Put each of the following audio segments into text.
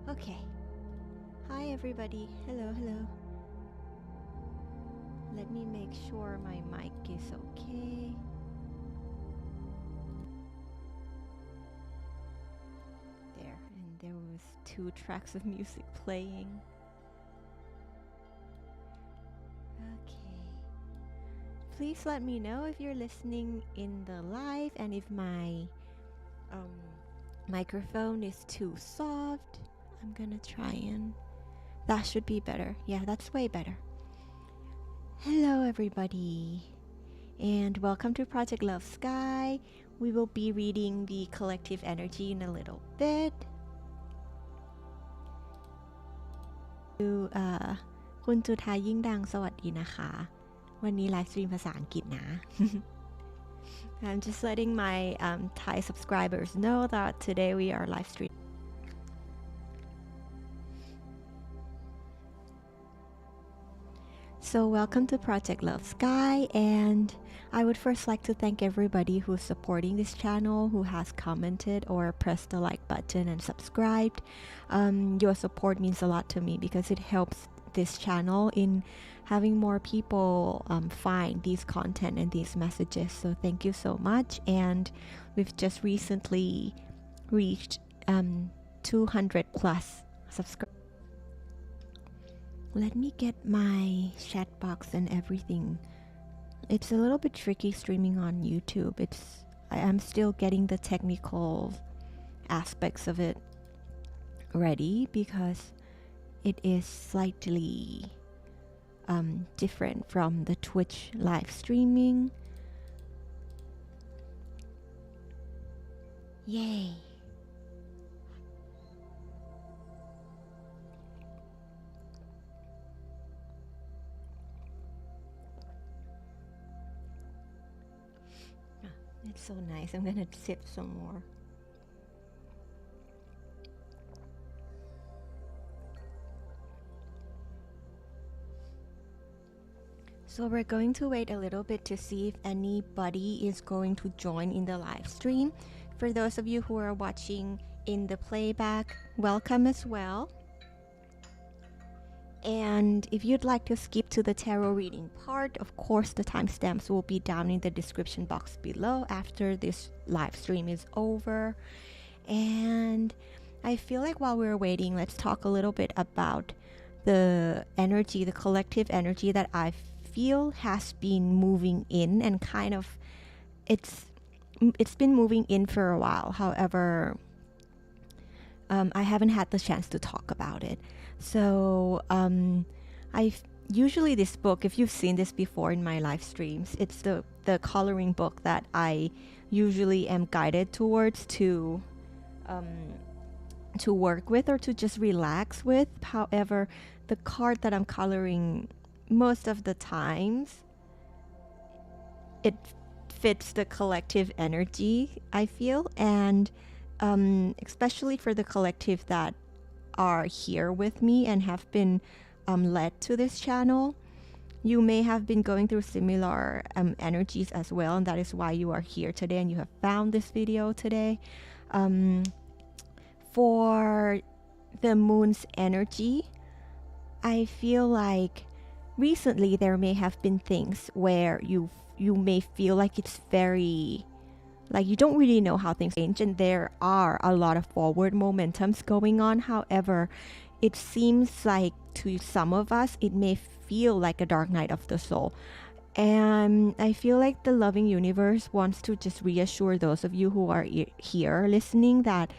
Okay. Hi everybody. Hello. Let me make sure my mic is okay. There, and there was 2 tracks of music playing. Okay. Please let me know if you're listening in the live and if my microphone is too soft. I'm gonna try and that should be better. Yeah, that's way better. Hello everybody and welcome to Project Love Sky. We will be reading the collective energy in a little bit. คุณจุธายิ่งดังสวัสดีนะคะวันนี้ไลฟ์สตรีมภาษาอังกฤษนะ I'm just letting my Thai subscribers know that today we are live streaming. So welcome to Project Love Sky, and I would first like to thank everybody who's supporting this channel, who has commented or pressed the like button and subscribed. Your support means a lot to me because it helps this channel in having more people find these content and these messages. So thank you so much. And we've just recently reached 200 plus subscribers. Let me get my chat box and everything. It's a little bit tricky streaming on YouTube. I'm still getting the technical aspects of it ready because it is slightly different from the Twitch live streaming. Yay! It's so nice. I'm gonna sip some more. So we're going to wait a little bit to see if anybody is going to join in the live stream. For those of you who are watching in the playback, welcome as well. And if you'd like to skip to the tarot reading part, of course the timestamps will be down in the description box below after this live stream is over. And I feel like while we're waiting, let's talk a little bit about the energy, the collective energy that I feel has been moving in, and kind of it's been moving in for a while. However, I haven't had the chance to talk about it. So usually this book, if you've seen this before in my live streams, it's the coloring book that I usually am guided towards to work with or to just relax with. However, the card that I'm coloring most of the times, it fits the collective energy, I feel, and especially for the collective that are here with me and have been led to this channel, you may have been going through similar energies as well, and that is why you are here today and you have found this video today. For the moon's energy, I feel like recently there may have been things where you may feel like it's very, like you don't really know how things change, and there are a lot of forward momentums going on. However, it seems like to some of us it may feel like a dark night of the soul, and I feel like the loving universe wants to just reassure those of you who are here listening that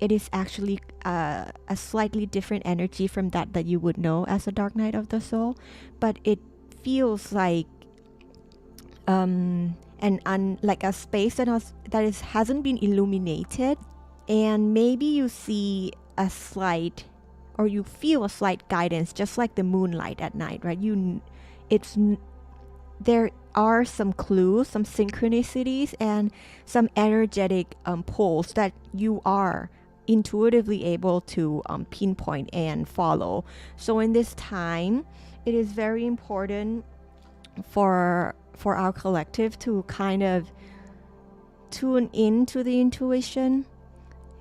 it is actually a slightly different energy from that you would know as a dark night of the soul, but it feels like like a space that hasn't been illuminated, and maybe you see a slight, or you feel a slight guidance, just like the moonlight at night, right? There are some clues, some synchronicities, and some energetic pulls that you are intuitively able to pinpoint and follow. So in this time, it is very important for our collective to kind of tune into the intuition,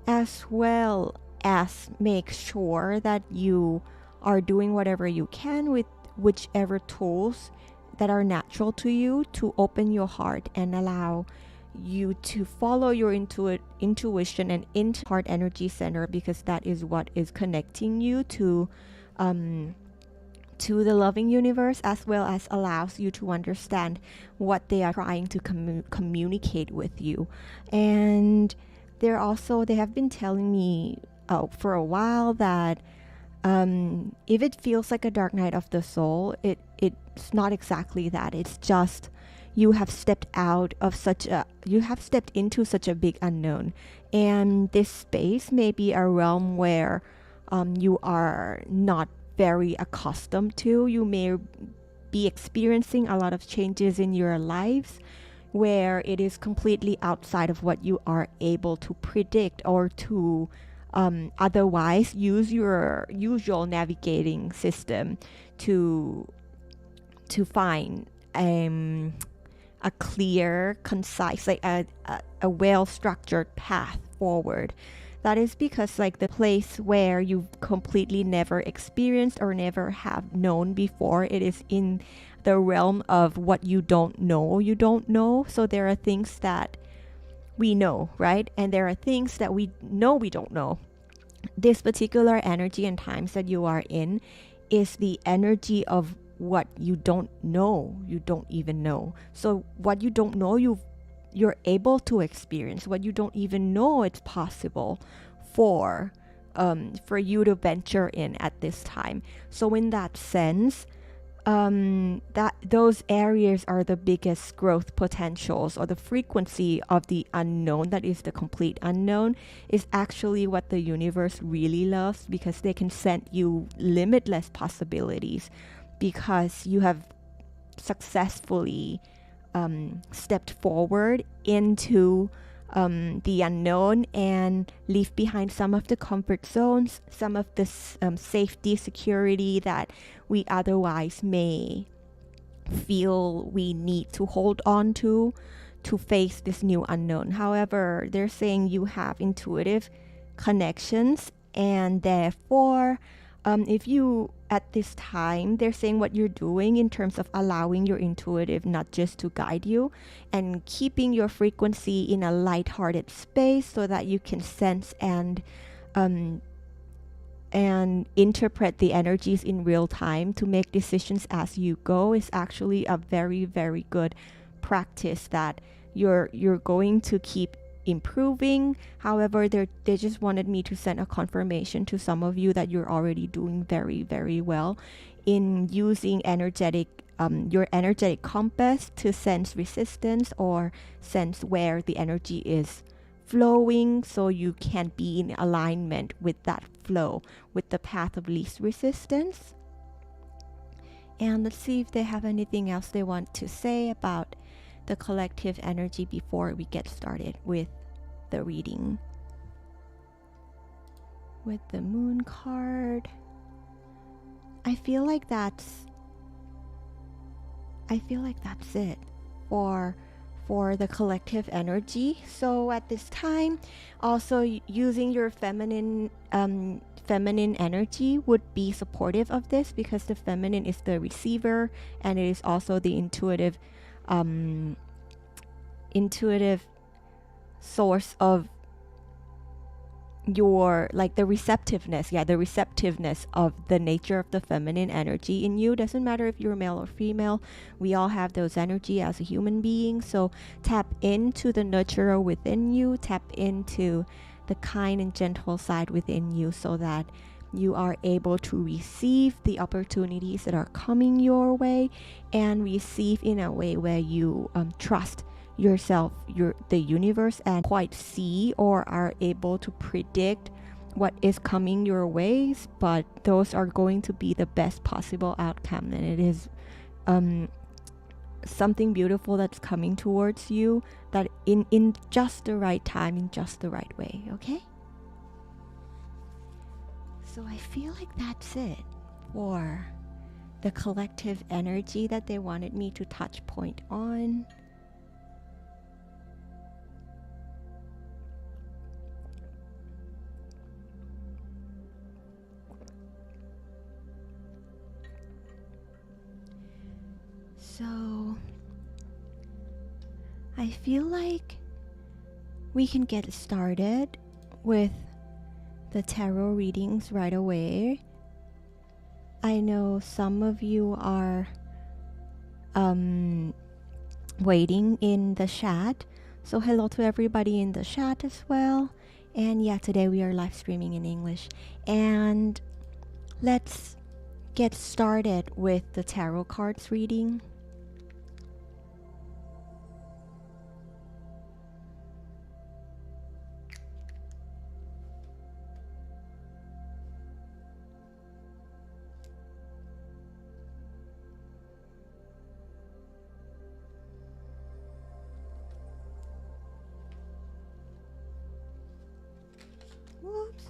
as well as make sure that you are doing whatever you can with whichever tools that are natural to you to open your heart and allow you to follow your intuition and into heart energy center, because that is what is connecting you to the loving universe, as well as allows you to understand what they are trying to communicate with you. And they have been telling me for a while that if it feels like a dark night of the soul, it's not exactly that. It's just you have stepped into such a big unknown, and this space may be a realm where you are not very accustomed to. You may be experiencing a lot of changes in your lives where it is completely outside of what you are able to predict or to otherwise use your usual navigating system to find a clear, concise, like a well-structured path forward. That is because like the place where you've completely never experienced or never have known before, it is in the realm of what you don't know. So there are things that we know, right? And there are things that we know we don't know. This particular energy and times that you are in is the energy of what you don't know, you don't even know. So what you don't know, you're able to experience. What you don't even know, it's possible for you to venture in at this time. So in that sense, that those areas are the biggest growth potentials, or the frequency of the unknown, that is the complete unknown, is actually what the universe really loves, because they can send you limitless possibilities, because you have successfully stepped forward into the unknown and leave behind some of the comfort zones, some of the safety, security that we otherwise may feel we need to hold on to face this new unknown. However, they're saying you have intuitive connections, and therefore if you at this time, they're saying what you're doing in terms of allowing your intuitive not just to guide you and keeping your frequency in a lighthearted space so that you can sense and interpret the energies in real time to make decisions as you go, is actually a very, very good practice that you're going to keep improving. However, they just wanted me to send a confirmation to some of you that you're already doing very, very well in using your energetic compass to sense resistance or sense where the energy is flowing, so you can be in alignment with that flow, with the path of least resistance. And let's see if they have anything else they want to say about the collective energy before we get started with the reading. With the moon card, I feel like that's it for the collective energy. So at this time, also using your feminine energy would be supportive of this, because the feminine is the receiver and it is also the intuitive source of your, like, the receptiveness of the nature of the feminine energy in you. Doesn't matter if you're male or female, we all have those energy as a human being. So tap into the nurturer within you, tap into the kind and gentle side within you, so that you are able to receive the opportunities that are coming your way, and receive in a way where you trust yourself, the universe, and quite see or are able to predict what is coming your ways, but those are going to be the best possible outcome, and it is something beautiful that's coming towards you, that in just the right time, in just the right way. Okay, so I feel like that's it for the collective energy that they wanted me to touch point on. So I feel like we can get started with the tarot readings right away. I know some of you are waiting in the chat. So hello to everybody in the chat as well. And yeah, today we are live streaming in English. And let's get started with the tarot cards reading. Whoops.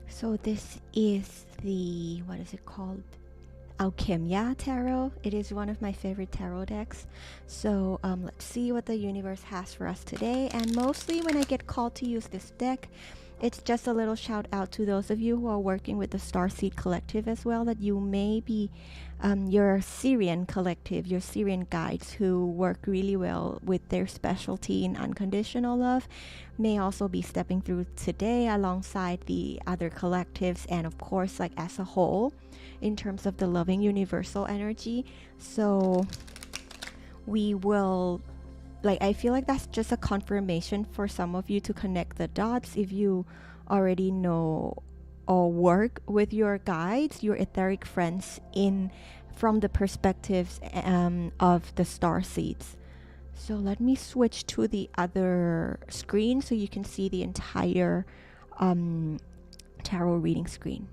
So this is the, what is it called? Alchemia Tarot. It is one of my favorite tarot decks. So let's see what the universe has for us today. And mostly when I get called to use this deck, it's just a little shout out to those of you who are working with the Starseed Collective as well, that you may be your Syrian collective, your Syrian guides who work really well with their specialty in unconditional love may also be stepping through today alongside the other collectives, and of course like as a whole in terms of the loving universal energy. So we will, like, I feel like that's just a confirmation for some of you to connect the dots if you already know or work with your guides, your etheric friends, in from the perspectives of the star seeds. So let me switch to the other screen so you can see the entire tarot reading screen.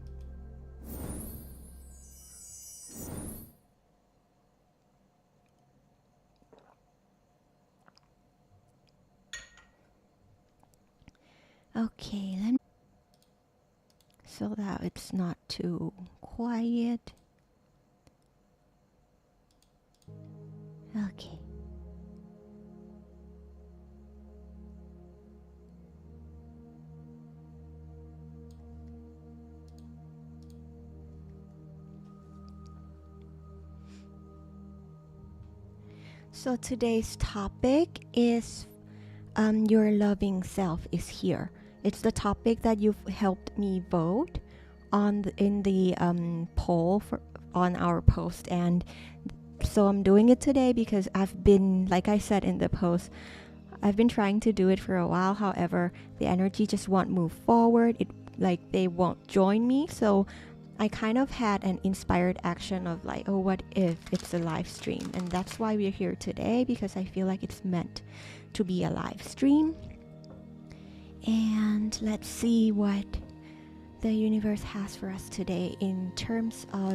Okay, so that it's not too quiet. Okay. So today's topic is your loving self is here. It's the topic that you've helped me vote on in the poll on our post, and so I'm doing it today because I've been, like I said in the post, I've been trying to do it for a while. However, the energy just won't move forward. It, like, they won't join me. So I kind of had an inspired action of like, oh, what if it's a live stream? And that's why we're here today, because I feel like it's meant to be a live stream. And let's see what the universe has for us today in terms of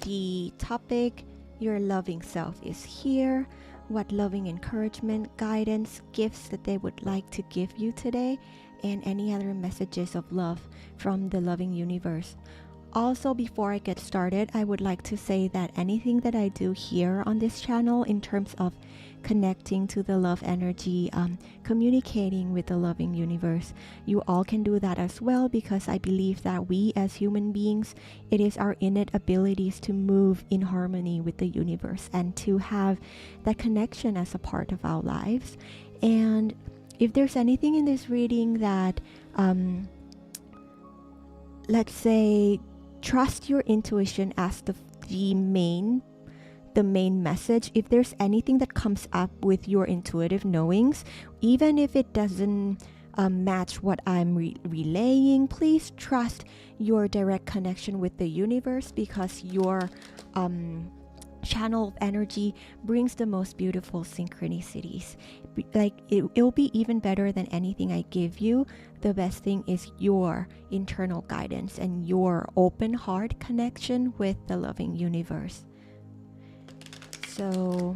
the topic, your loving self is here. What loving encouragement, guidance, gifts that they would like to give you today, and any other messages of love from the loving universe. Also, before I get started, I would like to say that anything that I do here on this channel in terms of connecting to the love energy, communicating with the loving universe, you all can do that as well, because I believe that we as human beings, it is our innate abilities to move in harmony with the universe and to have that connection as a part of our lives. And if there's anything in this reading that, let's say, trust your intuition as the main message. If there's anything that comes up with your intuitive knowings, even if it doesn't match what I'm relaying, please trust your direct connection with the universe, because your channel of energy brings the most beautiful synchronicities. Like, it'll be even better than anything I give you. The best thing is your internal guidance and your open heart connection with the loving universe. So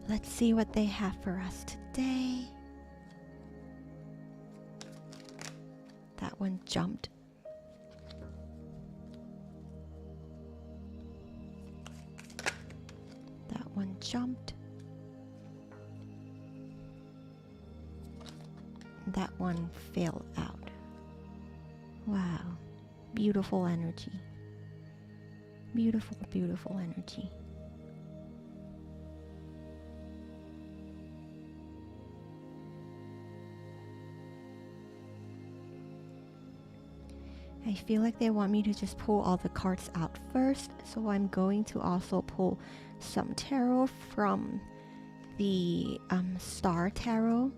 let's see what they have for us today. That one jumped. That one jumped. that one fell out. Wow. Beautiful energy. Beautiful, beautiful energy. I feel like they want me to just pull all the cards out first, so I'm going to also pull some tarot from the Star Tarot.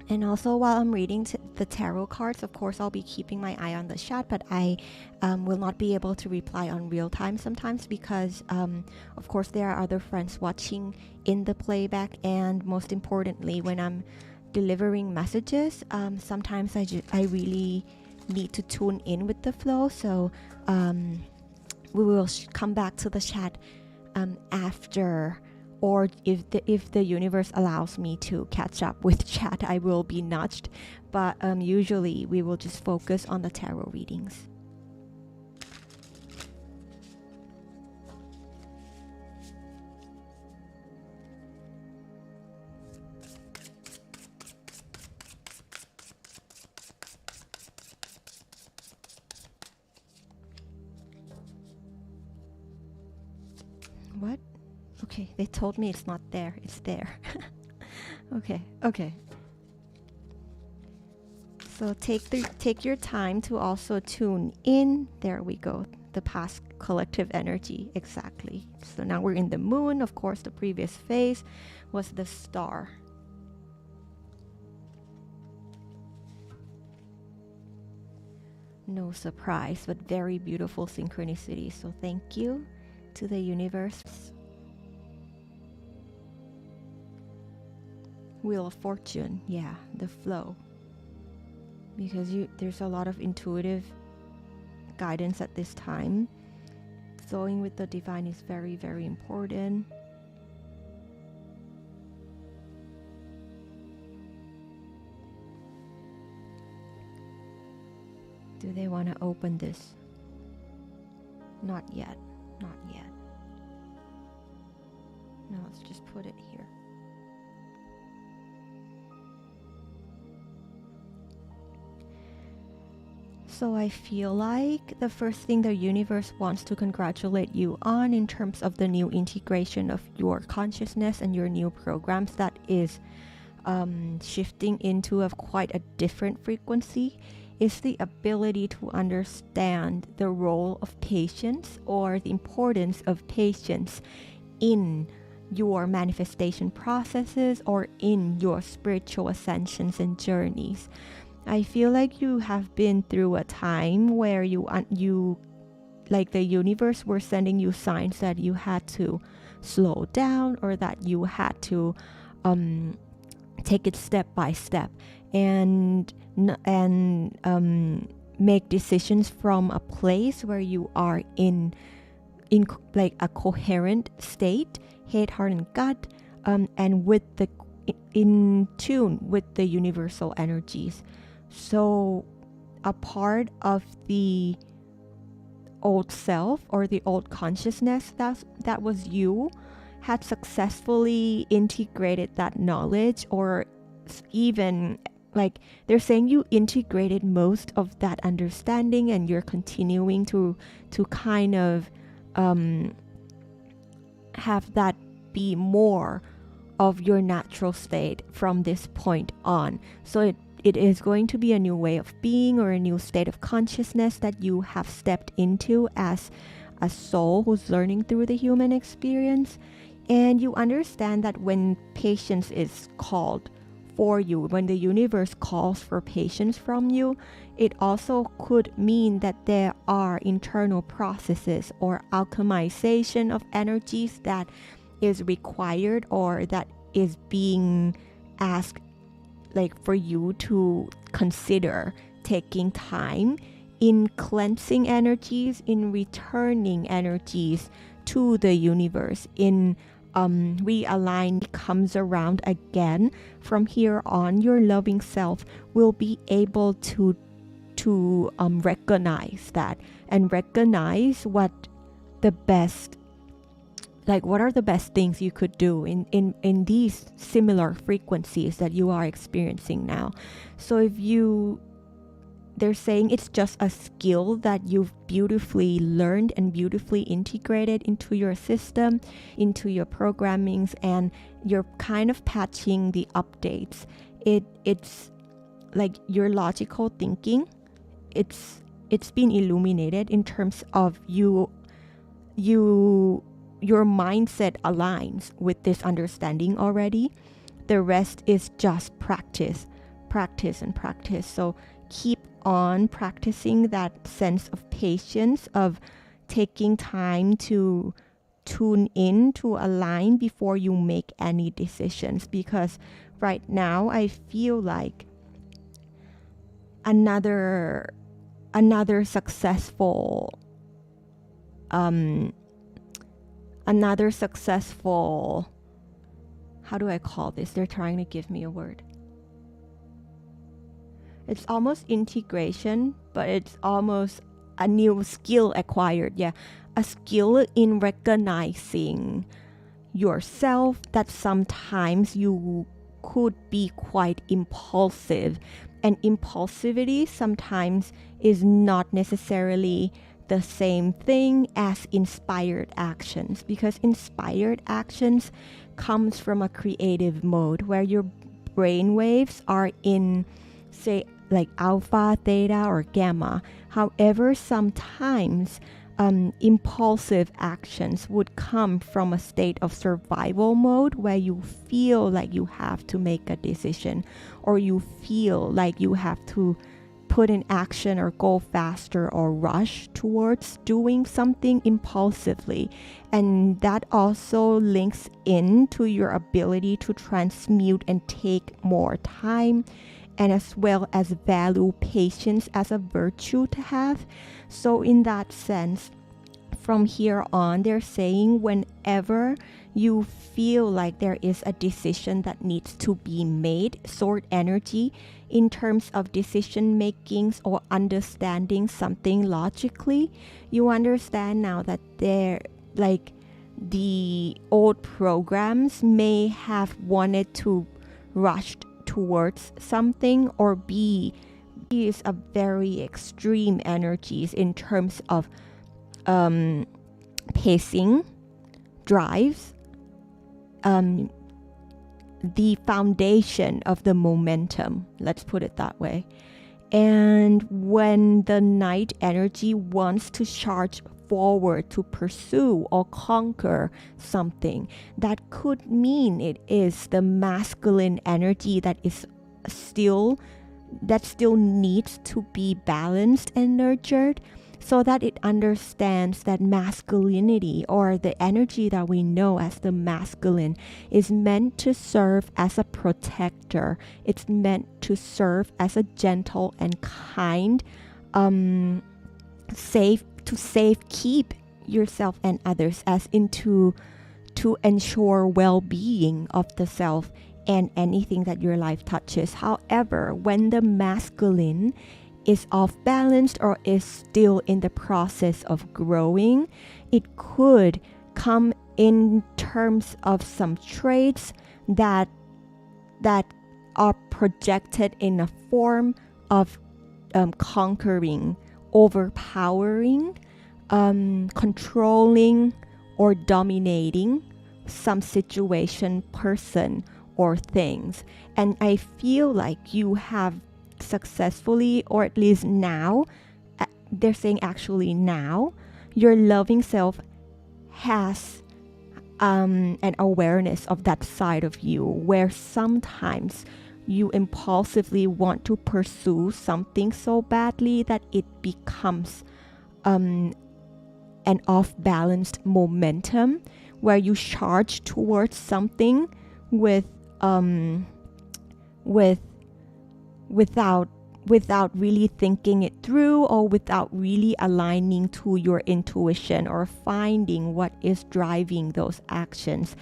And also, while I'm reading the tarot cards, of course, I'll be keeping my eye on the chat, but I will not be able to reply on real time sometimes because, of course, there are other friends watching in the playback. And most importantly, when I'm delivering messages, sometimes I really need to tune in with the flow. So we will come back to the chat after, or if the universe allows me to catch up with chat, I will be nudged. But usually we will just focus on the tarot readings. What? Okay, they told me it's not there. It's there. Okay. So take your time to also tune in. There we go. The past collective energy. Exactly. So now we're in the moon. Of course, the previous phase was the star. No surprise, but very beautiful synchronicity. So thank you to the universe. Wheel of Fortune, yeah, the flow. Because there's a lot of intuitive guidance at this time. Flowing with the divine is very, very important. Do they want to open this? Not yet. Not yet. No, let's just put it here. So I feel like the first thing the universe wants to congratulate you on in terms of the new integration of your consciousness and your new programs that is shifting into quite a different frequency is the ability to understand the role of patience or the importance of patience in your manifestation processes or in your spiritual ascensions and journeys. I feel like you have been through a time where you like the universe were sending you signs that you had to slow down or that you had to take it step by step and make decisions from a place where you are in like a coherent state, head, heart, and gut, and with the in tune with the universal energies. So a part of the old self or the old consciousness that was you had successfully integrated that knowledge, or even like they're saying you integrated most of that understanding and you're continuing to kind of have that be more of your natural state from this point on. So it is going to be a new way of being or a new state of consciousness that you have stepped into as a soul who's learning through the human experience. And you understand that when patience is called for you, when the universe calls for patience from you, it also could mean that there are internal processes or alchemization of energies that is required or that is being asked, like for you to consider taking time in cleansing energies, in returning energies to the universe, in realign comes around again, from here on, your loving self will be able to recognize that, and recognize what are the best things you could do in these similar frequencies that you are experiencing now. So they're saying it's just a skill that you've beautifully learned and beautifully integrated into your system, into your programmings, and you're kind of patching the updates. It's like your logical thinking, it's been illuminated in terms of your mindset aligns with this understanding already. The rest is just practice and practice. So keep on practicing that sense of patience, of taking time to tune in, to align before you make any decisions, because right now I feel like another successful how do I call this? They're trying to give me a word. It's almost integration, but it's almost a new skill acquired. Yeah, a skill in recognizing yourself, that sometimes you could be quite impulsive, and impulsivity sometimes is not necessarily the same thing as inspired actions, because inspired actions comes from a creative mode where your brain waves are in, say, like alpha, theta, or gamma. However, sometimes impulsive actions would come from a state of survival mode where you feel like you have to make a decision, or you feel like you have to put in action or go faster or rush towards doing something impulsively. And that also links into your ability to transmute and take more time, and as well as value patience as a virtue to have. So in that sense, from here on, they're saying whenever you feel like there is a decision that needs to be made, sword energy, in terms of decision makings or understanding something logically, you understand now that the old programs may have wanted to rush towards something, or is a very extreme energies in terms of pacing, drives, the foundation of the momentum, let's put it that way. And when the night energy wants to charge forward to pursue or conquer something, that could mean it is the masculine energy that still needs to be balanced and nurtured, so that it understands that masculinity, or the energy that we know as the masculine, is meant to serve as a protector. It's meant to serve as a gentle and kind, keep yourself and others, as into to ensure well-being of the self and anything that your life touches. However, when the masculine is off balance or is still in the process of growing, it could come in terms of some traits that are projected in a form of conquering, overpowering, controlling, or dominating some situation, person, or things. And I feel like you have successfully, or at least now, they're saying actually now, your loving self has an awareness of that side of you, where sometimes you impulsively want to pursue something so badly that it becomes an off-balanced momentum, where you charge towards without without really thinking it through, or without really aligning to your intuition or finding what is driving those actions.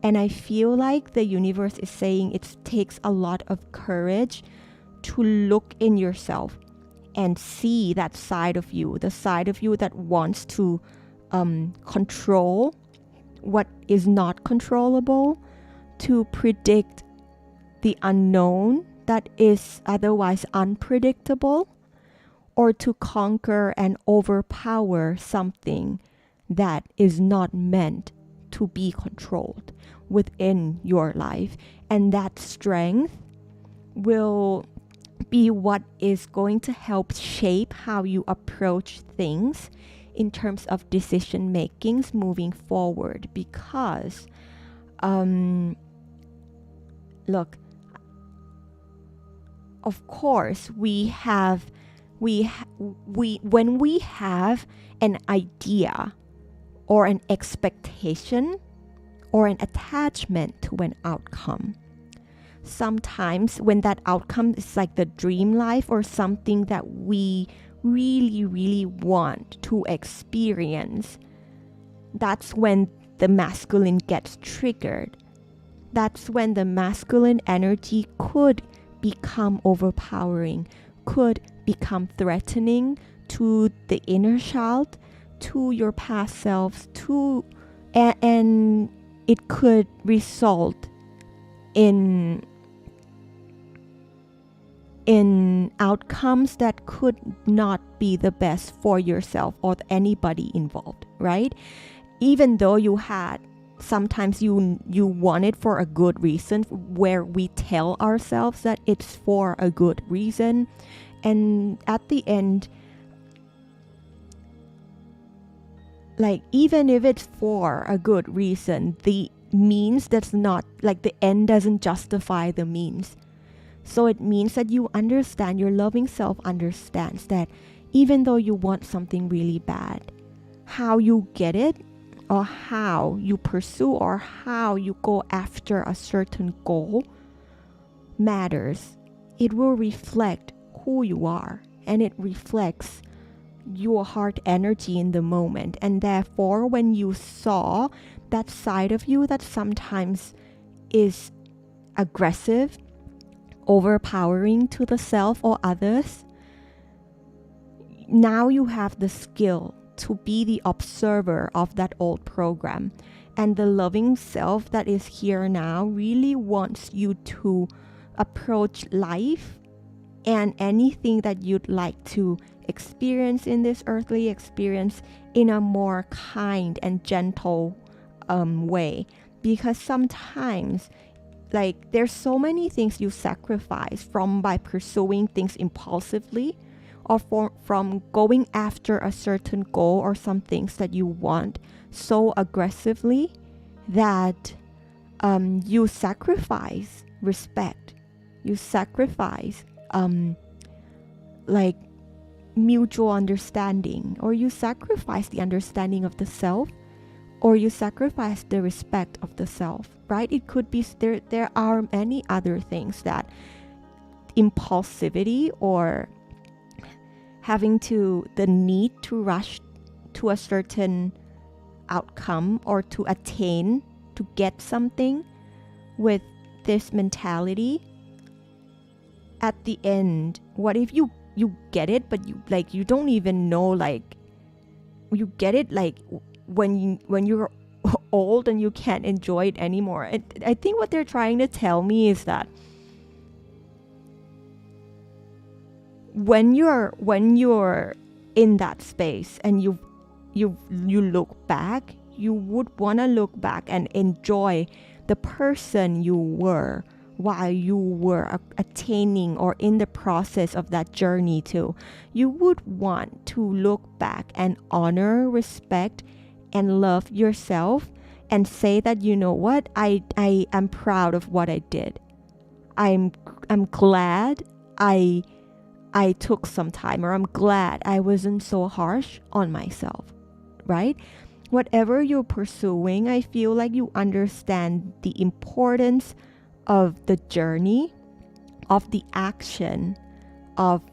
And I feel like the universe is saying it takes a lot of courage to look in yourself and see that side of you, the side of you that wants to control what is not controllable, to predict the unknown that is otherwise unpredictable, or to conquer and overpower something that is not meant to be controlled within your life. And that strength will be what is going to help shape how you approach things in terms of decision makings moving forward. Because look, of course, when we have an idea or an expectation or an attachment to an outcome, sometimes when that outcome is like the dream life or something that we really, really want to experience, that's when the masculine gets triggered. That's when the masculine energy could become overpowering, could become threatening to the inner child, to your past selves, and it could result in outcomes that could not be the best for yourself or anybody involved, right? Even though sometimes you want it for a good reason, where we tell ourselves that it's for a good reason, and at the end, like, even if it's for a good reason, the means does not, like, the end doesn't justify the means. So it means that you understand, your loving self understands that even though you want something really bad, how you get it, or how you pursue, or how you go after a certain goal matters. It will reflect who you are, and it reflects your heart energy in the moment. And therefore, when you saw that side of you that sometimes is aggressive, overpowering to the self or others, now you have the skill to be the observer of that old program. And the loving self that is here now really wants you to approach life and anything that you'd like to experience in this earthly experience in a more kind and gentle way. Because sometimes, like, there's so many things you sacrifice by pursuing things impulsively, or from going after a certain goal or some things that you want so aggressively that you sacrifice respect, you sacrifice like mutual understanding, or you sacrifice the understanding of the self, or you sacrifice the respect of the self, right? It could be, there are many other things that impulsivity or having the need to rush to a certain outcome or to attain, to get something with this mentality. At the end, what if you get it, but you don't even know, like, you get it like when you're old and you can't enjoy it anymore. I think what they're trying to tell me is that when you're in that space and you look back, you would want to look back and enjoy the person you were while you were attaining or in the process of that journey too. You would want to look back and honor, respect, and love yourself, and say that, you know what, I am proud of what I did. I'm glad I took some time, or I'm glad I wasn't so harsh on myself, right? Whatever you're pursuing, I feel like you understand the importance of the journey, of the action, of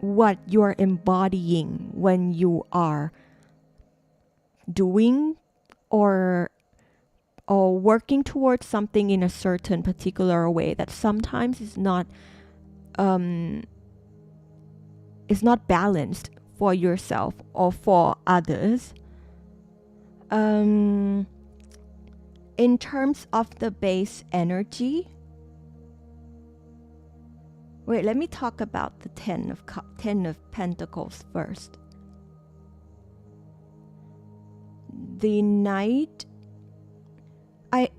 what you're embodying when you are doing or working towards something in a certain particular way that sometimes is not balanced for yourself or for others. In terms of the base energy, wait, let me talk about the Ten of Pentacles first. The Knight,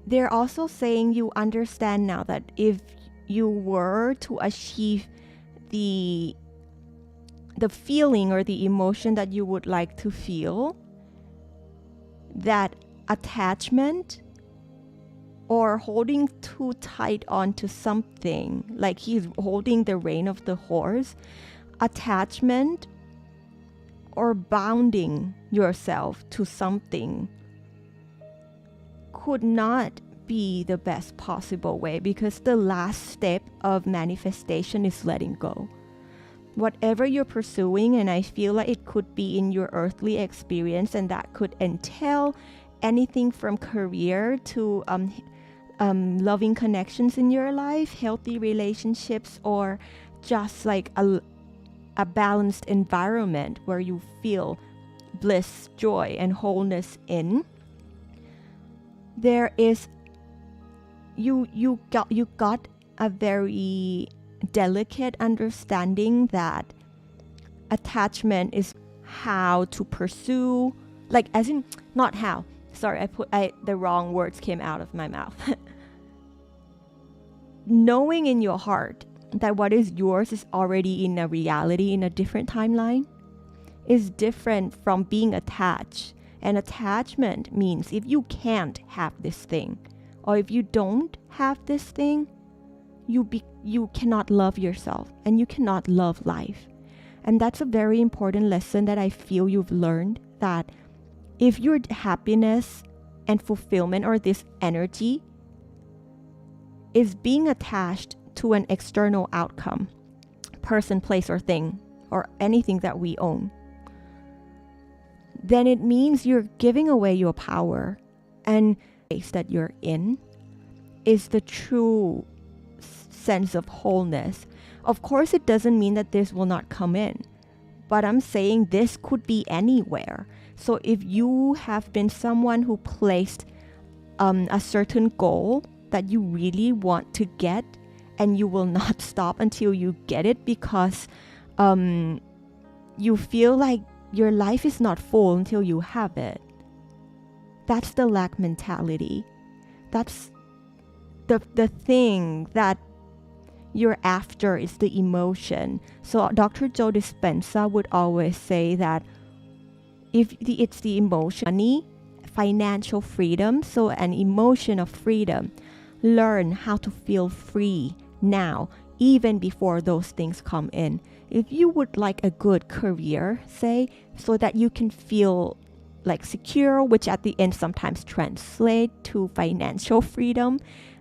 they're also saying you understand now that if you were to achieve the feeling or the emotion that you would like to feel, that attachment or holding too tight onto something, like he's holding the rein of the horse, attachment or bounding yourself to something could not be the best possible way, because the last step of manifestation is letting go. Whatever you're pursuing, and I feel like it could be in your earthly experience, and that could entail anything from career to loving connections in your life, healthy relationships, or just like a balanced environment where you feel bliss, joy, and wholeness in. There is you got a very delicate understanding that attachment is how to pursue, like as in not how. Sorry, the wrong words came out of my mouth. Knowing in your heart that what is yours is already in a reality in a different timeline is different from being attached. And attachment means if you can't have this thing, or if you don't have this thing, you cannot love yourself and you cannot love life. And that's a very important lesson that I feel you've learned, that if your happiness and fulfillment or this energy is being attached to an external outcome, person, place, or thing, or anything that we own, then it means you're giving away your power. And the place that you're in is the true sense of wholeness. Of course, it doesn't mean that this will not come in, but I'm saying this could be anywhere. So if you have been someone who placed a certain goal that you really want to get, and you will not stop until you get it, because you feel like your life is not full until you have it. That's the lack mentality. That's the thing that you're after, is the emotion. So Dr. Joe Dispenza would always say that if it's the emotion, money, financial freedom, so an emotion of freedom, learn how to feel free now, even before those things come in. If you would like a good career, say, so that you can feel like secure, which at the end sometimes translate to financial freedom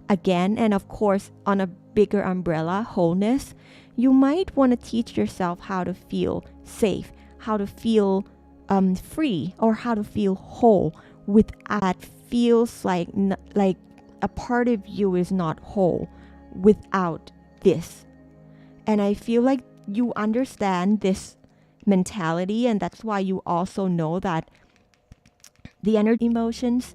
again, and of course on a bigger umbrella, wholeness, you might want to teach yourself how to feel safe, how to feel free, or how to feel whole without feels like a part of you is not whole without this. And I feel like you understand this mentality, and that's why you also know that the energy emotions,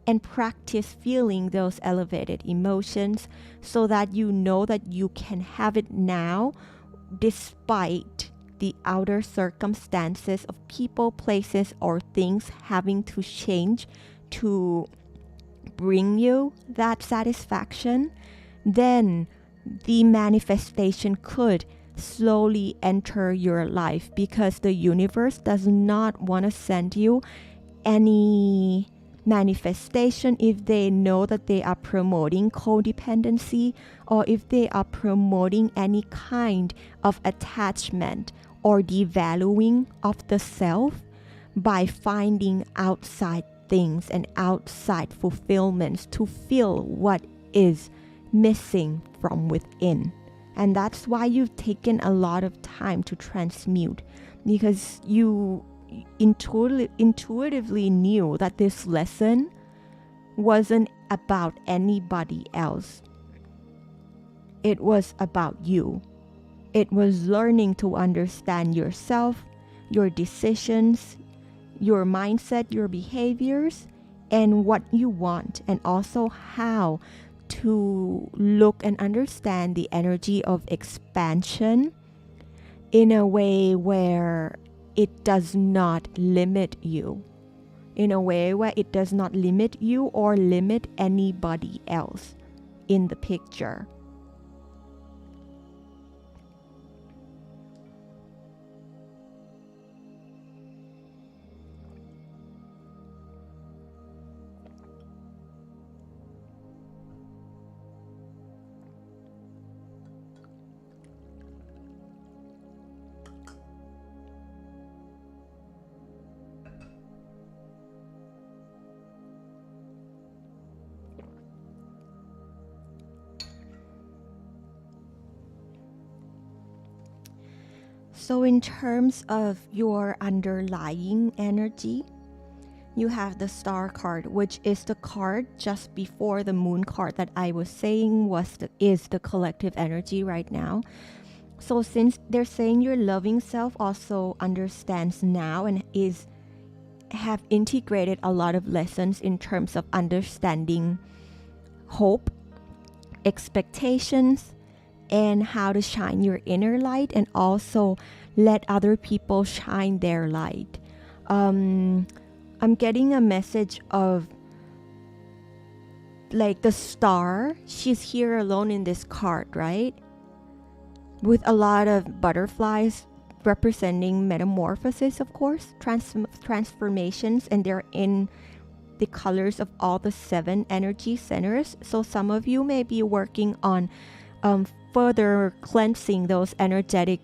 and practice feeling those elevated emotions so that you know that you can have it now despite the outer circumstances of people, places, or things having to change to bring you that satisfaction. Then the manifestation could slowly enter your life, because the universe does not want to send you any manifestation if they know that they are promoting codependency, or if they are promoting any kind of attachment or devaluing of the self by finding outside things and outside fulfillments to fill what is missing from within. And that's why you've taken a lot of time to transmute, because you intuitively knew that this lesson wasn't about anybody else. It was about you. It was learning to understand yourself, your decisions, your mindset, your behaviors, and what you want, and also how to look and understand the energy of expansion in a way where it does not limit you, in a way where it does not limit you or limit anybody else in the picture. So in terms of your underlying energy, you have the star card, which is the card just before the moon card that I was saying is the collective energy right now. So since they're saying your loving self also understands now and have integrated a lot of lessons in terms of understanding hope, expectations, and how to shine your inner light, and also let other people shine their light. I'm getting a message of like the star. She's here alone in this card, right? With a lot of butterflies representing metamorphosis, of course, transformations, and they're in the colors of all the 7 energy centers. So some of you may be working on further cleansing those energetic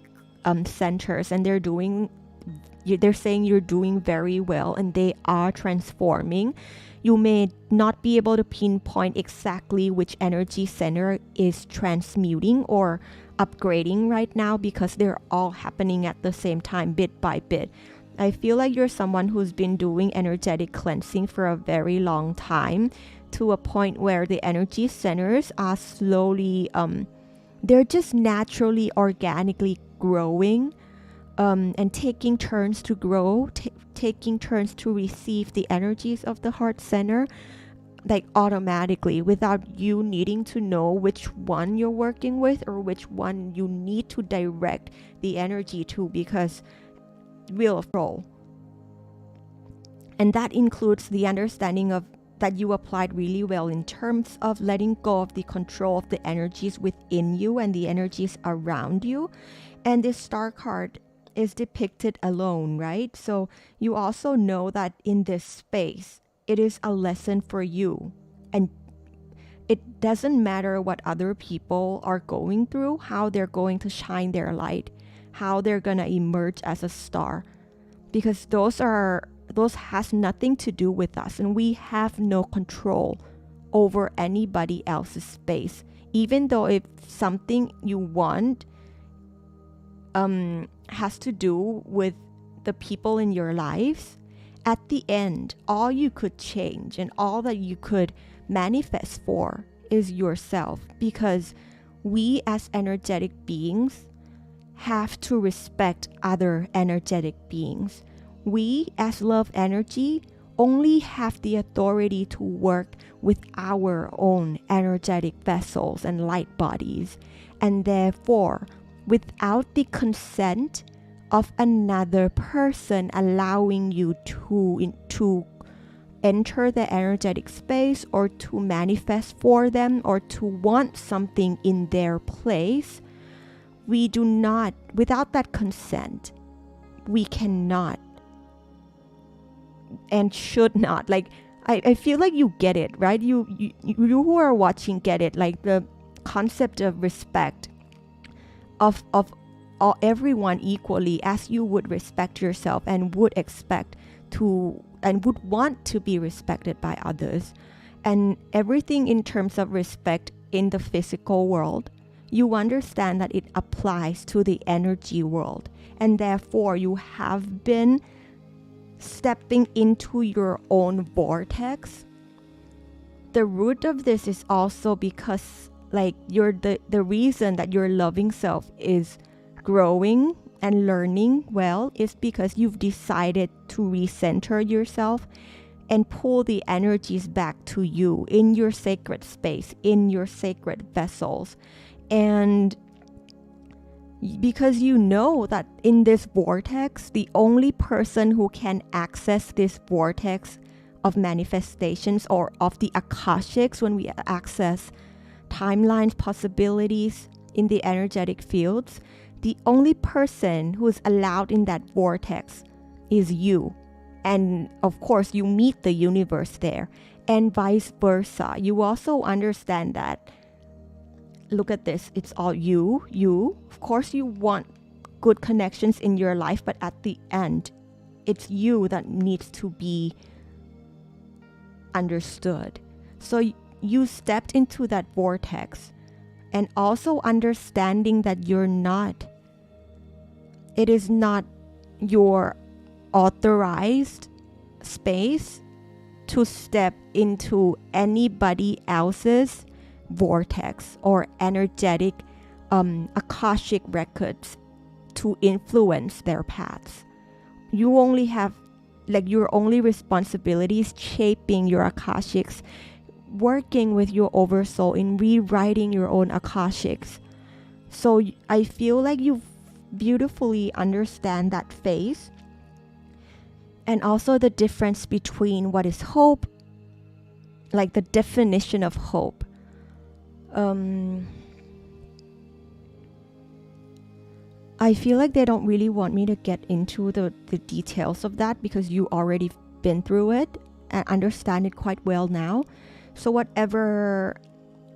centers, and they're saying you're doing very well and they are transforming. You may not be able to pinpoint exactly which energy center is transmuting or upgrading right now because they're all happening at the same time, bit by bit. I feel like you're someone who's been doing energetic cleansing for a very long time, to a point where the energy centers are slowly they're just naturally, organically growing, and taking turns to grow, taking turns to receive the energies of the heart center, like automatically, without you needing to know which one you're working with or which one you need to direct the energy to, because will flow. And that includes the understanding of that you applied really well in terms of letting go of the control of the energies within you and the energies around you. And this star card is depicted alone, right? So you also know that in this space, it is a lesson for you. And it doesn't matter what other people are going through, how they're going to shine their light, how they're going to emerge as a star, because those has nothing to do with us, and we have no control over anybody else's space. Even though if something you want has to do with the people in your lives, at the end, all you could change and all that you could manifest for is yourself, because we as energetic beings have to respect other energetic beings. We as love energy only have the authority to work with our own energetic vessels and light bodies, and therefore without the consent of another person allowing you to enter the energetic space, or to manifest for them, or to want something in their place, we do not, without that consent, we cannot and should not. Like, I feel like you get it, right? You who are watching get it, like the concept of respect of everyone equally, as you would respect yourself and would expect to and would want to be respected by others. And everything in terms of respect in the physical world you understand that it applies to the energy world, and therefore you have been stepping into your own vortex. The root of this is also because like the reason that your loving self is growing and learning well is because you've decided to recenter yourself and pull the energies back to you in your sacred space, in your sacred vessels. And because you know that in this vortex, the only person who can access this vortex of manifestations or of the akashics, when we access timelines, possibilities in the energetic fields, the only person who is allowed in that vortex is you. And of course, you meet the universe there, and vice versa. You also understand that, look at this, it's all you. Of course, you want good connections in your life, but at the end, it's you that needs to be understood. So you stepped into that vortex, and also understanding that it is not your authorized space to step into anybody else's vortex or energetic akashic records to influence their paths. You only have your only responsibility is shaping your akashics, working with your oversoul in rewriting your own akashics. So I feel like you beautifully understand that phase, and also the difference between what is hope, like the definition of hope. I feel like they don't really want me to get into the details of that because you already been through it and understand it quite well now. So whatever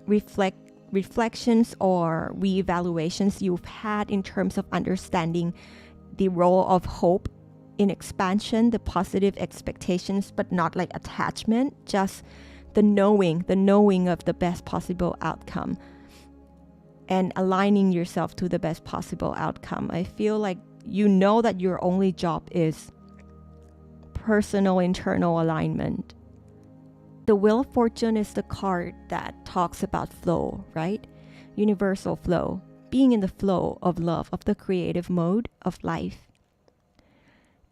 reflections or reevaluations you've had in terms of understanding the role of hope in expansion, the positive expectations, but not like attachment, just the knowing of the best possible outcome and aligning yourself to the best possible outcome. I feel like you know that your only job is personal internal alignment. The Wheel of Fortune is the card that talks about flow, right? Universal flow, being in the flow of love, of the creative mode of life.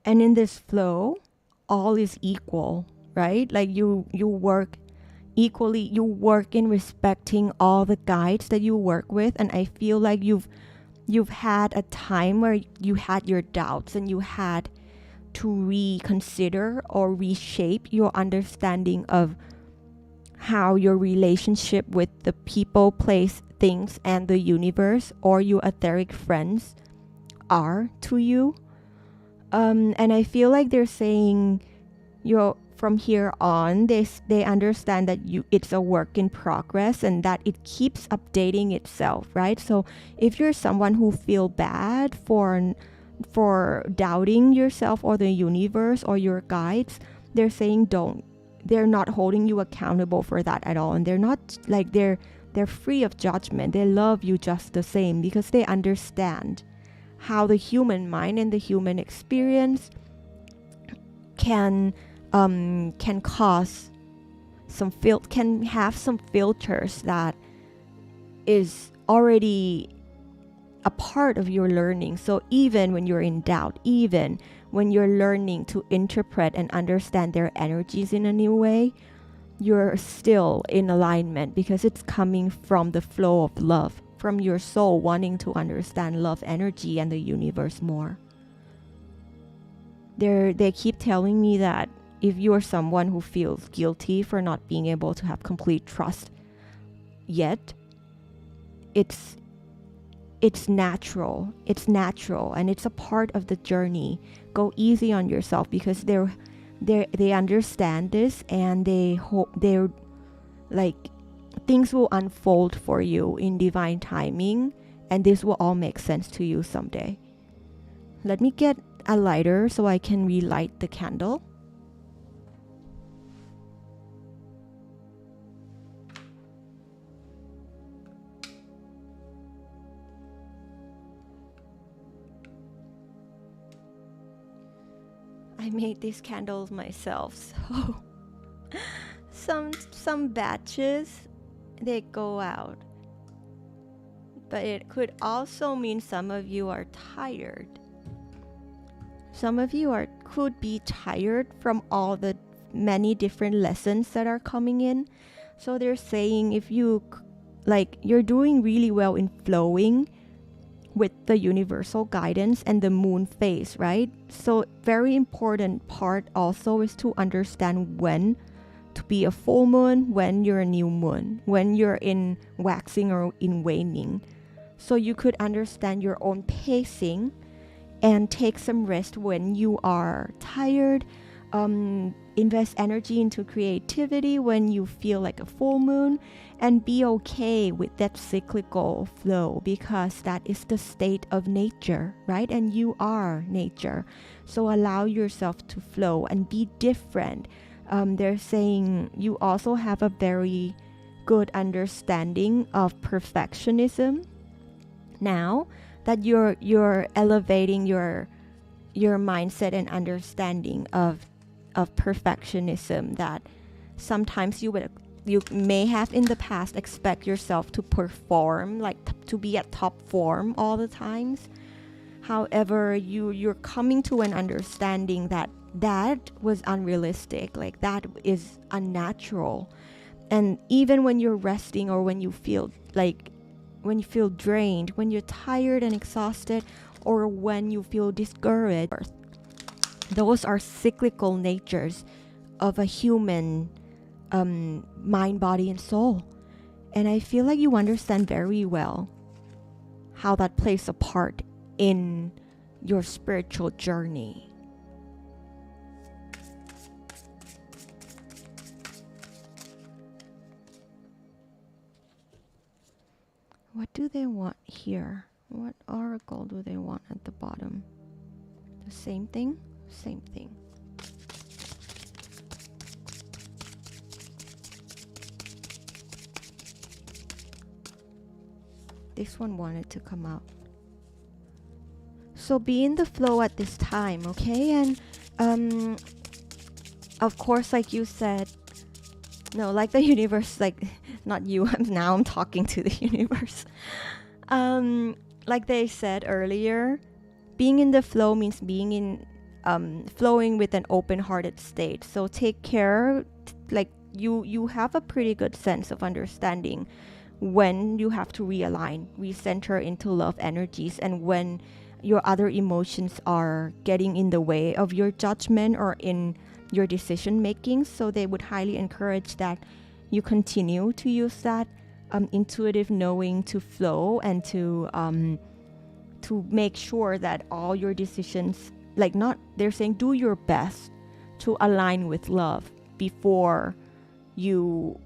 And in this flow, all is equal, right? Like you work equally, you work in respecting all the guides that you work with. And I feel like you've had a time where you had your doubts and you had to reconsider or reshape your understanding of how your relationship with the people, place, things, and the universe or your etheric friends are to you. And I feel like they're saying from here on, they understand that it's a work in progress and that it keeps updating itself, right? So if you're someone who feel bad for doubting yourself or the universe or your guides, they're saying they're not holding you accountable for that at all. And they're not like they're free of judgment. They love you just the same because they understand how the human mind and the human experience can cause can have some filters that is already a part of your learning. So even when you're in doubt, even when you're learning to interpret and understand their energies in a new way, you're still in alignment because it's coming from the flow of love, from your soul wanting to understand love energy and the universe more. They keep telling me that if you're someone who feels guilty for not being able to have complete trust yet, it's natural. It's natural and it's a part of the journey. Go easy on yourself because they understand this and they hope they're like things will unfold for you in divine timing and this will all make sense to you someday. Let me get a lighter so I can relight the candle. I made these candles myself, so some batches they go out. But it could also mean some of you are tired. Some of you could be tired from all the many different lessons that are coming in. So they're saying if you you're doing really well in flowing with the universal guidance and the moon phase, right? So very important part also is to understand when to be a full moon, when you're a new moon, when you're in waxing or in waning. So you could understand your own pacing and take some rest when you are tired. Invest energy into creativity when you feel like a full moon, and be okay with that cyclical flow, because that is the state of nature, right? And you are nature. So allow yourself to flow and be different. They're saying you also have a very good understanding of perfectionism now that you're elevating your mindset and understanding of perfectionism, that sometimes you may have in the past expect yourself to perform, like to be at top form all the times. However, you're coming to an understanding that that was unrealistic, like that is unnatural. And even when you're resting, or when you feel drained, when you're tired and exhausted, or when you feel discouraged, those are cyclical natures of a human mind, body, and soul. And I feel like you understand very well how that plays a part in your spiritual journey. What do they want here? What oracle do they want at the bottom? The same thing? Same thing. This one wanted to come out. So be in the flow at this time, okay? And of course, like you said, no, like the universe, like not you, now I'm talking to the universe. Like they said earlier, being in the flow means being in flowing with an open-hearted state. So take care, like you have a pretty good sense of understanding when you have to realign, recenter into love energies, and when your other emotions are getting in the way of your judgment or in your decision making. So they would highly encourage that you continue to use that intuitive knowing to flow, and to make sure that all your decisions, they're saying do your best to align with love before you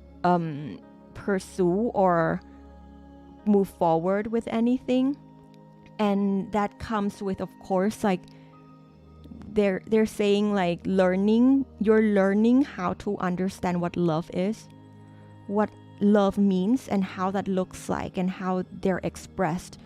pursue or move forward with anything. And that comes with, of course, like they're saying, like you're learning how to understand what love is, what love means, and how that looks like, and how they're expressed.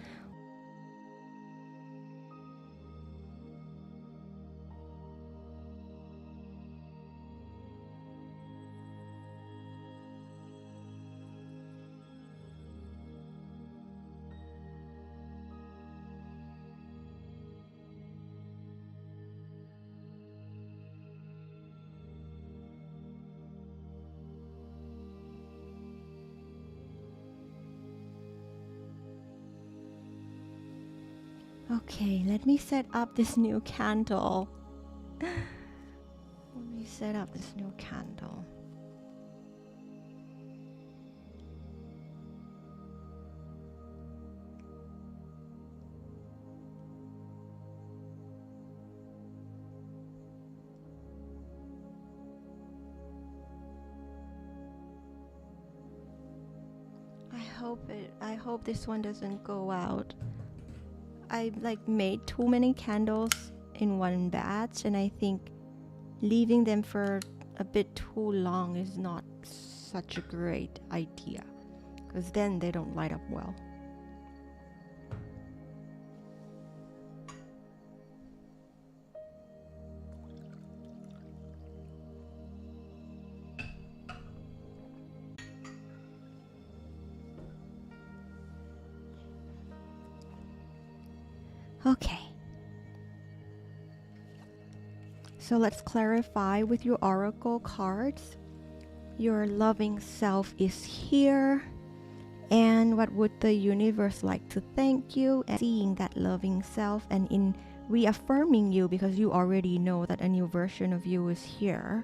Okay, let me set up this new candle. Let me set up this new candle. I hope this one doesn't go out. I made too many candles in one batch, and I think leaving them for a bit too long is not such a great idea, because then they don't light up well. Okay. So let's clarify with your oracle cards. Your loving self is here. And what would the universe like to thank you? And seeing that loving self and in reaffirming you, because you already know that a new version of you is here.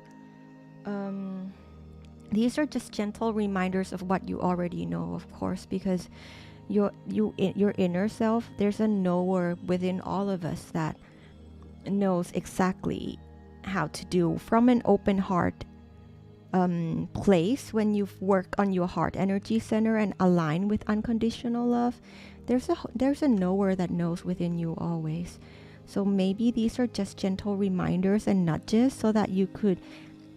These are just gentle reminders of what you already know, of course, because your inner self, there's a knower within all of us that knows exactly how to do from an open heart place. When you've worked on your heart energy center and align with unconditional love, there's a knower that knows within you always. So maybe these are just gentle reminders and nudges so that you could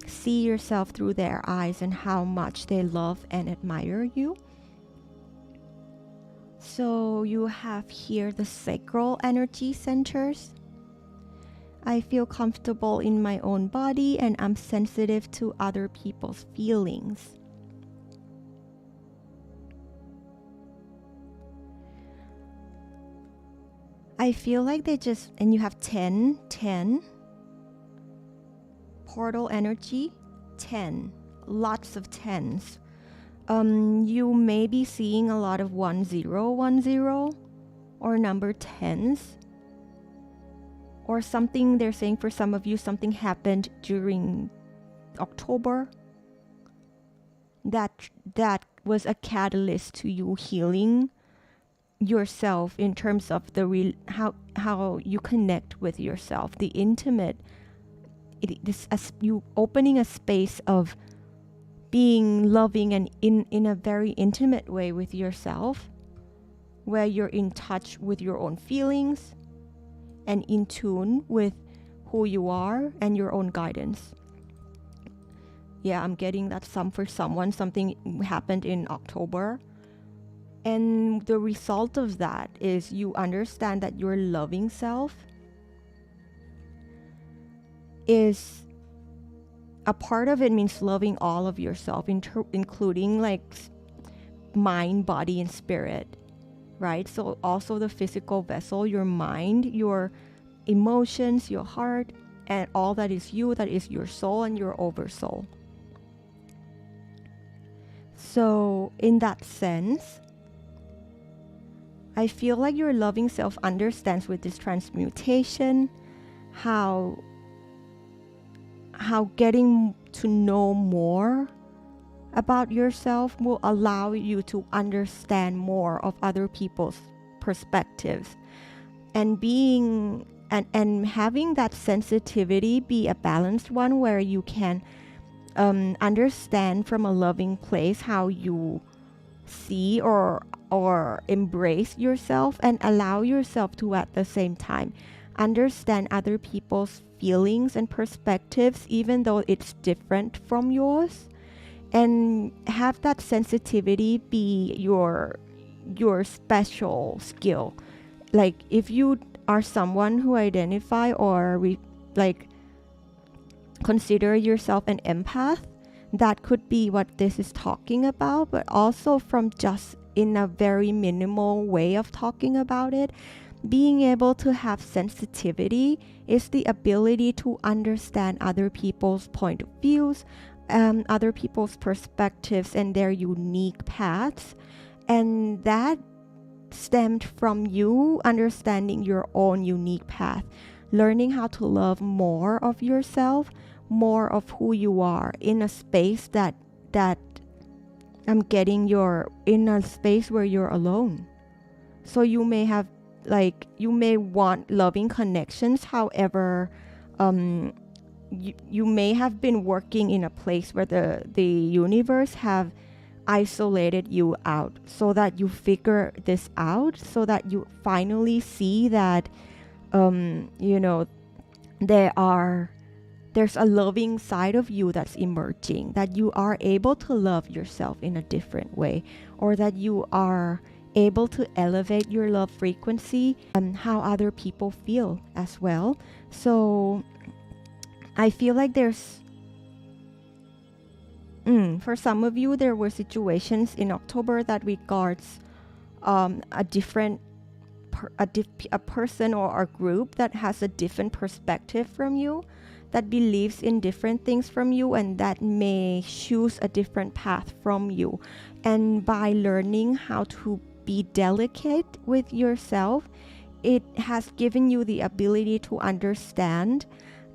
see yourself through their eyes and how much they love and admire you. So you have here the sacral energy centers. I feel comfortable in my own body and I'm sensitive to other people's feelings. I feel like and you have 10, portal energy, 10, lots of tens. You may be seeing a lot of 1010 or number 10s. Or something, they're saying for some of you, something happened during October that was a catalyst to you healing yourself in terms of how you connect with yourself, the intimate. As you opening a space of being loving and in a very intimate way with yourself, where you're in touch with your own feelings and in tune with who you are and your own guidance. Yeah, I'm getting that for someone, something happened in October. And the result of that is you understand that your loving self is a part of it, means loving all of yourself, including like mind, body, and spirit. Right? So also the physical vessel, your mind, your emotions, your heart, and all that is you, that is your soul and your oversoul. So in that sense, I feel like your loving self understands with this transmutation how getting to know more about yourself will allow you to understand more of other people's perspectives, and having that sensitivity be a balanced one where you can understand from a loving place how you see or embrace yourself, and allow yourself to at the same time understand other people's feelings and perspectives, even though it's different from yours. And have that sensitivity be your special skill. Like if you are someone who identify or consider yourself an empath, that could be what this is talking about. But also from just in a very minimal way of talking about it, being able to have sensitivity is the ability to understand other people's point of views, other people's perspectives and their unique paths. And that stemmed from you understanding your own unique path, learning how to love more of yourself, more of who you are, in a space that I'm getting you're in a space where you're alone. So you may have you may want loving connections, however you may have been working in a place where the universe have isolated you out, so that you figure this out, so that you finally see that there's a loving side of you that's emerging, that you are able to love yourself in a different way, or that you are able to elevate your love frequency and how other people feel as well. So I feel like there's for some of you, there were situations in October that regards a different a person or a group that has a different perspective from you, that believes in different things from you, and that may choose a different path from you. And by learning how to be delicate with yourself, it has given you the ability to understand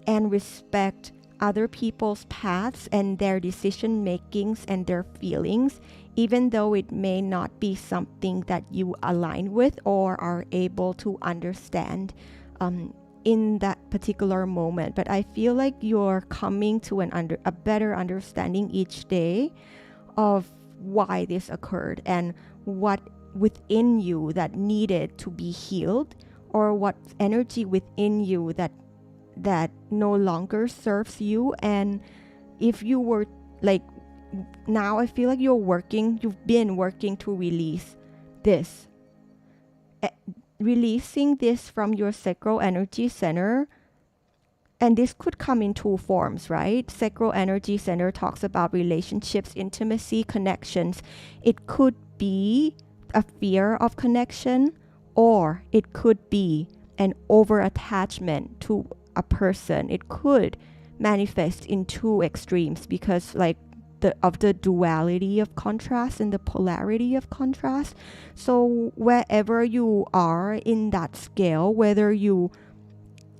and respect other people's paths and their decision makings and their feelings, even though it may not be something that you align with or are able to understand in that particular moment. But I feel like you're coming to a better understanding each day of why this occurred and what within you that needed to be healed, or what energy within you that no longer serves you. And if you were like, now I feel like you've been working to release this, releasing this from your sacral energy center. And this could come in two forms, right? Sacral energy center talks about relationships, intimacy, connections. It could be a fear of connection, or it could be an over attachment to a person. It could manifest in two extremes because like the duality of contrast and the polarity of contrast. So wherever you are in that scale, whether you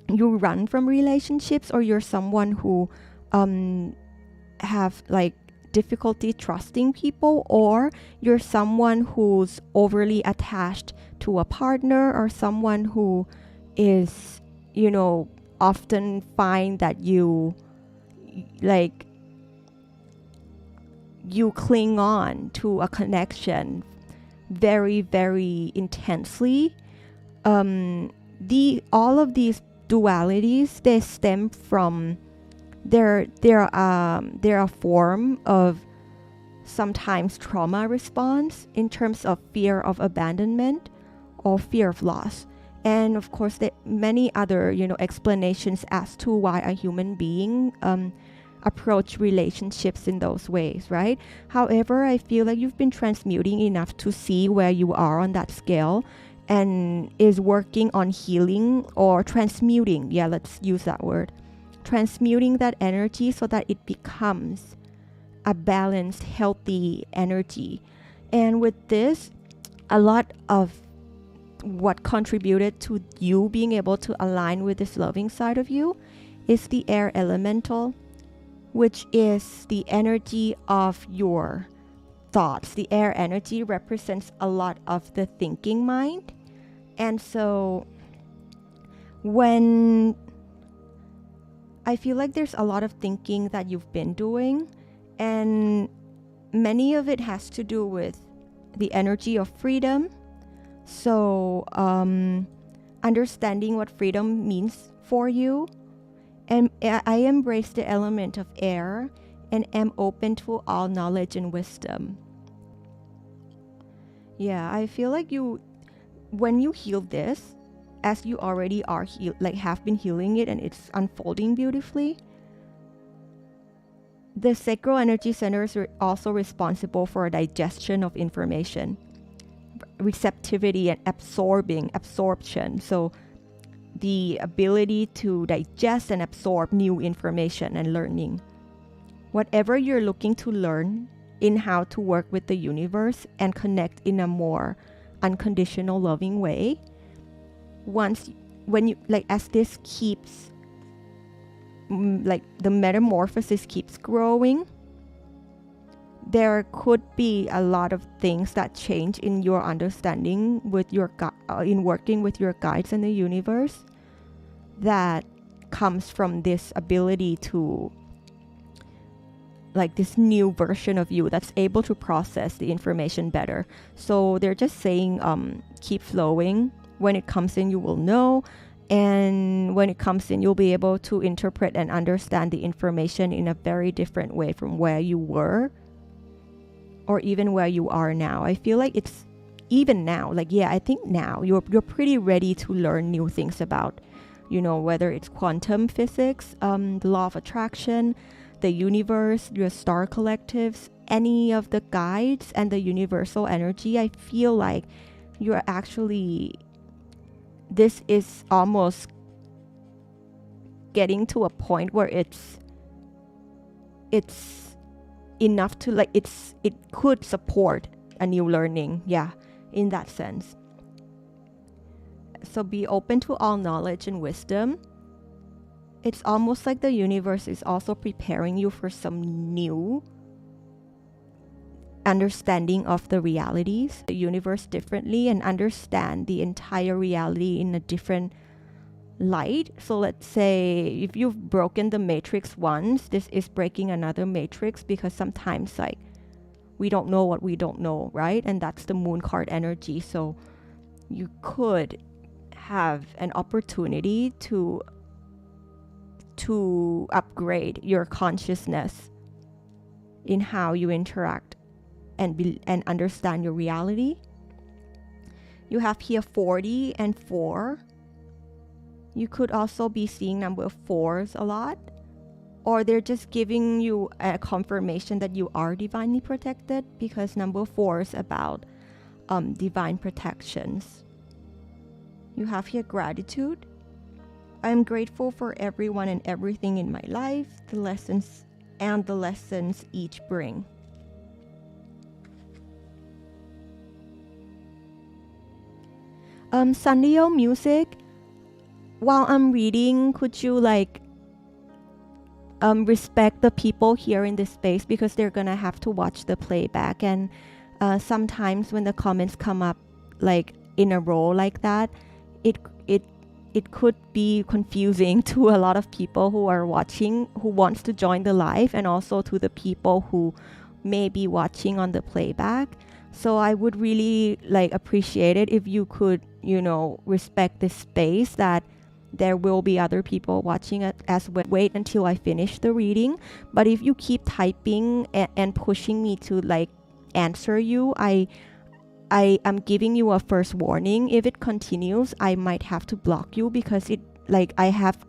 run from relationships, or you're someone who have like difficulty trusting people, or you're someone who's overly attached to a partner, or someone who is, often find that you cling on to a connection very, very intensely. All of these dualities, they stem from they're a form of sometimes trauma response in terms of fear of abandonment or fear of loss. And of course, there many other explanations as to why a human being approach relationships in those ways, right? However, I feel like you've been transmuting enough to see where you are on that scale, and is working on healing or transmuting. Yeah, let's use that word. Transmuting that energy so that it becomes a balanced, healthy energy. And with this, a lot of what contributed to you being able to align with this loving side of you is the air elemental, which is the energy of your thoughts. The air energy represents a lot of the thinking mind. And so when I feel like there's a lot of thinking that you've been doing, and many of it has to do with the energy of freedom. So understanding what freedom means for you. And I embrace the element of air and am open to all knowledge and wisdom. Yeah, I feel like when you heal this, as you already are have been healing it, and it's unfolding beautifully, the sacral energy centers are also responsible for digestion of information, receptivity, and absorption. So the ability to digest and absorb new information and learning. Whatever you're looking to learn in how to work with the universe and connect in a more unconditional, loving way, as this keeps the metamorphosis keeps growing, there could be a lot of things that change in your understanding with in working with your guides in the universe, that comes from this ability to this new version of you that's able to process the information better. So they're just saying keep flowing. When it comes in, you will know. And when it comes in, you'll be able to interpret and understand the information in a very different way from where you were, or even where you are now. I feel like it's even now, I think now you're pretty ready to learn new things about, whether it's quantum physics, the law of attraction, the universe, your star collectives, any of the guides and the universal energy. I feel like you're actually this is almost getting to a point where it's enough to like it could support a new learning, yeah, in that sense. So be open to all knowledge and wisdom. It's almost like the universe is also preparing you for some new understanding of the realities, the universe differently, and understand the entire reality in a different light. So let's say if you've broken the matrix once, this is breaking another matrix, because sometimes like we don't know what we don't know, right? And that's the moon card energy. So you could have an opportunity to upgrade your consciousness in how you interact and understand your reality. You have here 40 and 4. You could also be seeing number 4s a lot, or they're just giving you a confirmation that you are divinely protected, because number 4 is about divine protections. You have here gratitude. I am grateful for everyone and everything in my life, the lessons each bring. Sandio music. While I'm reading, could you like respect the people here in this space, because they're gonna have to watch the playback, and sometimes when the comments come up like in a row like that, it could be confusing to a lot of people who are watching, who wants to join the live, and also to the people who may be watching on the playback. So I would really like appreciate it if you could, respect this space, that there will be other people watching it as well. Wait until I finish the reading. But if you keep typing and pushing me to like answer you, I am giving you a first warning. If it continues, I might have to block you, because it like I have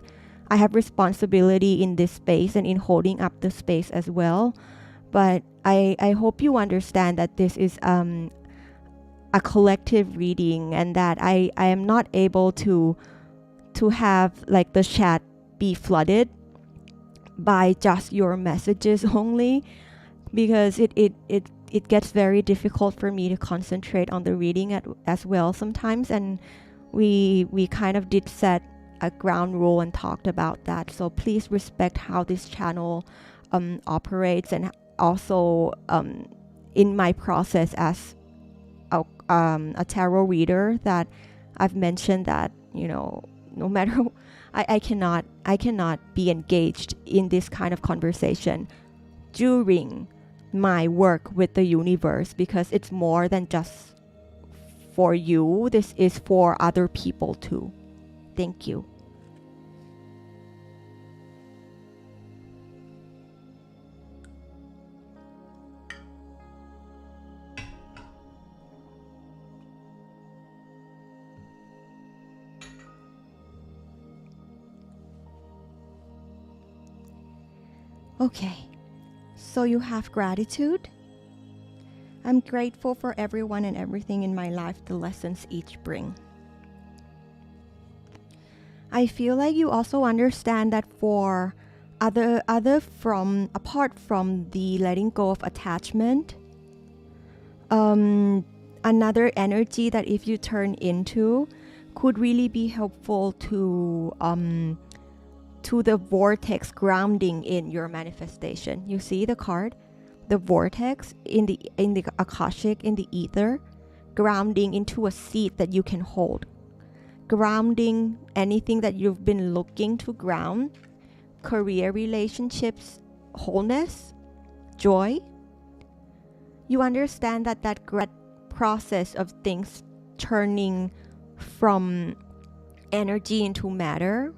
responsibility in this space and in holding up the space as well. But I hope you understand that this is a collective reading, and that I am not able to have like the chat be flooded by just your messages only, because it gets very difficult for me to concentrate on the reading as well sometimes. And we kind of did set a ground rule and talked about that. So please respect how this channel operates, and also in my process as a tarot reader, that I've mentioned that no matter I cannot be engaged in this kind of conversation during my work with the universe, because it's more than just for you. This is for other people too. Thank you. Okay, so you have gratitude. I'm grateful for everyone and everything in my life, the lessons each bring. I feel like you also understand that for apart from the letting go of attachment, another energy that if you turn into could really be helpful to the vortex grounding in your manifestation. You see the card, the vortex in the Akashic, in the ether, grounding into a seat that you can hold, grounding anything that you've been looking to ground, career, relationships, wholeness, joy. You understand that process of things turning from energy into matter,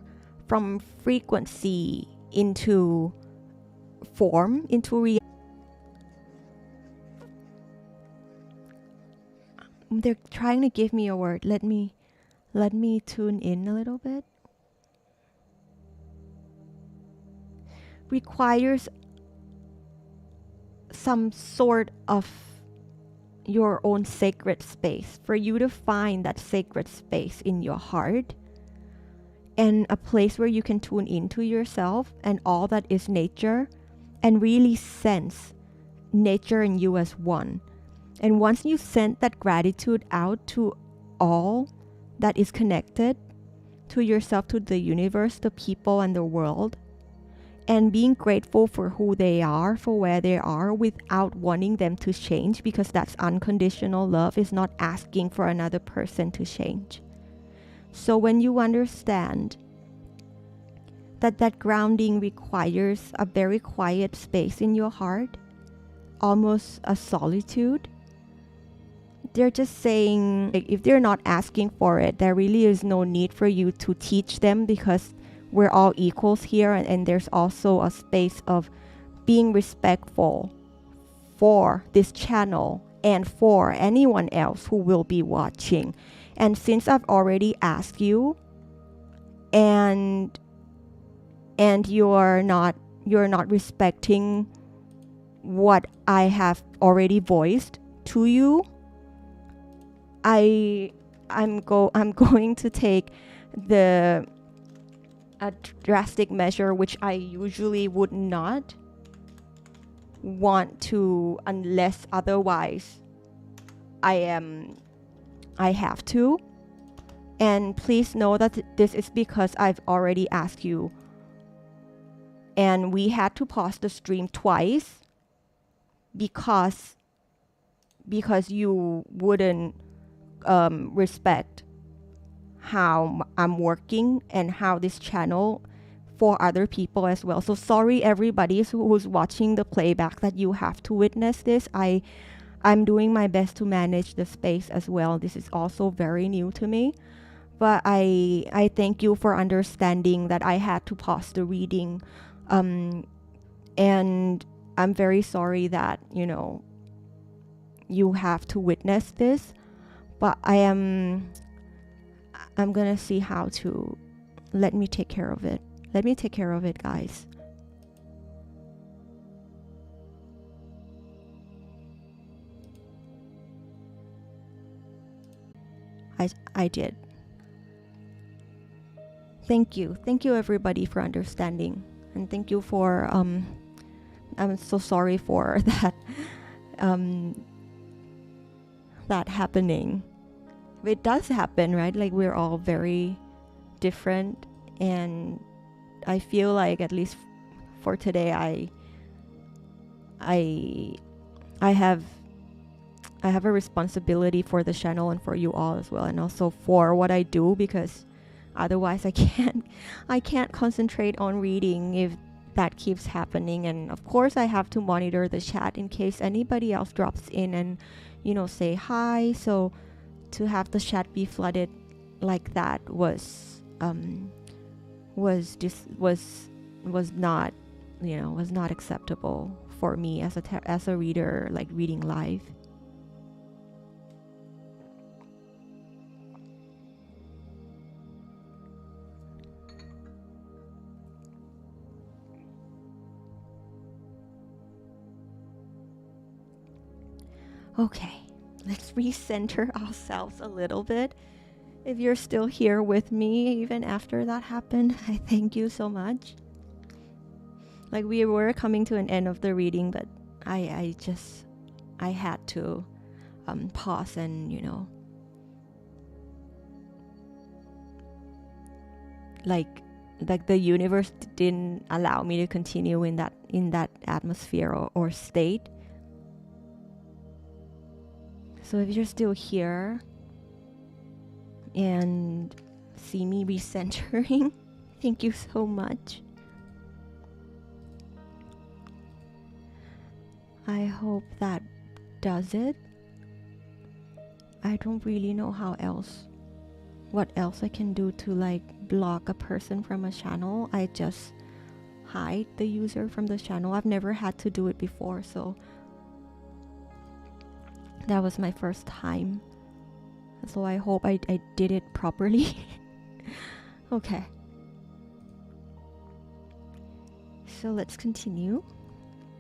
from frequency into form, into reality. They're trying to give me a word. Let me tune in a little bit. Requires some sort of your own sacred space, for you to find that sacred space in your heart, and a place where you can tune into yourself and all that is nature, and really sense nature and you as one. And once you send that gratitude out to all that is connected to yourself, to the universe, the people, and the world, and being grateful for who they are, for where they are, without wanting them to change, because that's unconditional love, is not asking for another person to change. So when you understand that that grounding requires a very quiet space in your heart, almost a solitude, they're just saying, like, if they're not asking for it, there really is no need for you to teach them, because we're all equals here, and there's also a space of being respectful for this channel and for anyone else who will be watching. And since I've already asked you, and you're not respecting what I have already voiced to you, I'm going to take a drastic measure, which I usually would not want to, unless otherwise I have to. And please know that this is because I've already asked you, and we had to pause the stream twice because you wouldn't respect how I'm working and how this channel for other people as well. So sorry everybody who's watching the playback that you have to witness this. I'm doing my best to manage the space as well. This is also very new to me. But I thank you for understanding that I had to pause the reading. And I'm very sorry that, you have to witness this. But I'm gonna see how to let me take care of it. Let me take care of it, guys. I did. Thank you everybody for understanding, and thank you for I'm so sorry for that that happening. It does happen, right? Like, we're all very different, and I feel like, at least for today, I have a responsibility for the channel and for you all as well, and also for what I do, because otherwise I can't concentrate on reading if that keeps happening. And of course I have to monitor the chat in case anybody else drops in and say hi. So to have the chat be flooded like that was not acceptable for me as a reader, like reading live. Okay, let's recenter ourselves a little bit. If you're still here with me even after that happened, I thank you so much. Like, we were coming to an end of the reading, but I had to pause and like the universe didn't allow me to continue in that atmosphere or state. So if you're still here and see me recentering, thank you so much. I hope that does it. I don't really know what else I can do to like block a person from a channel. I just hide the user from the channel. I've never had to do it before, so that was my first time. So I hope I did it properly. Okay. So let's continue.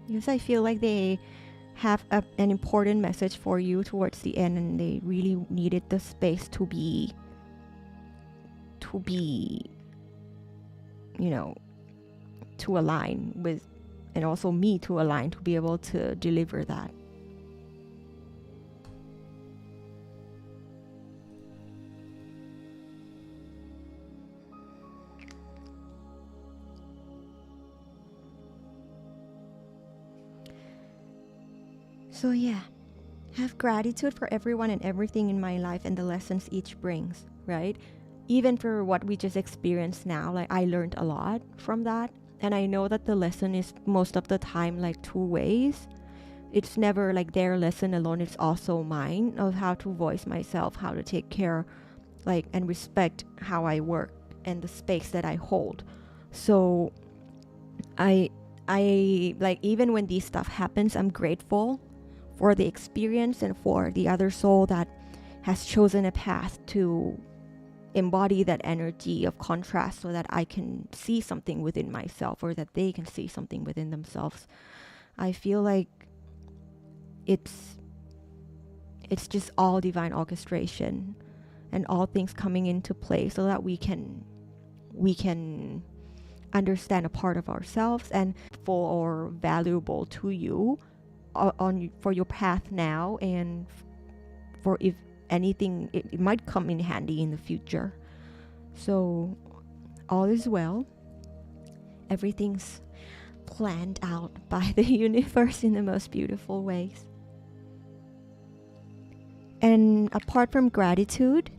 Because I feel like they have an important message for you towards the end, and they really needed the space to be you know, to align with, and also me to align to be able to deliver that. So yeah, have gratitude for everyone and everything in my life and the lessons each brings, right? Even for what we just experienced now, like I learned a lot from that. And I know that the lesson is most of the time like two ways. It's never like their lesson alone, it's also mine of how to voice myself, how to take care, like, and respect how I work and the space that I hold. So I like, even when these stuff happens, I'm grateful for the experience and for the other soul that has chosen a path to embody that energy of contrast so that I can see something within myself, or that they can see something within themselves. I feel like it's just all divine orchestration and all things coming into play so that we can understand a part of ourselves and full or valuable to you for your path now, and for if anything, it might come in handy in the future. So all is well. Everything's planned out by the universe in the most beautiful ways. And apart from gratitude,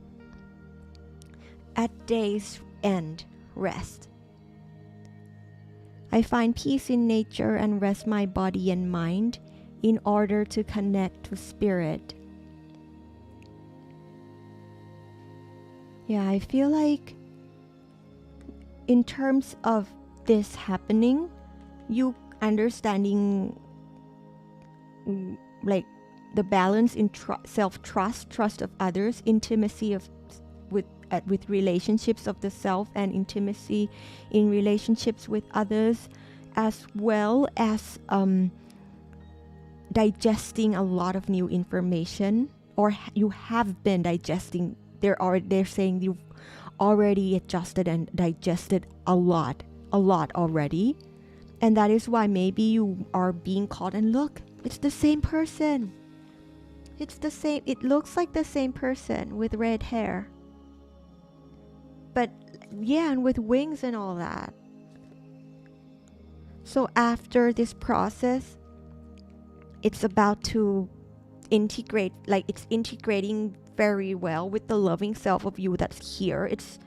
at day's end, rest. I find peace in nature and rest my body and mind in order to connect to spirit. Yeah, I feel like in terms of this happening, you understanding like the balance in self-trust, trust of others, intimacy of with relationships of the self, and intimacy in relationships with others, as well as digesting a lot of new information, or you have been digesting. They're saying you've already adjusted and digested a lot already, and that is why maybe you are being caught. And look, it's the same person. It's the same. It looks like the same person with red hair. But yeah, and with wings and all that. So after this process, it's about to integrate, like it's integrating very well with the loving self of you that's here. It's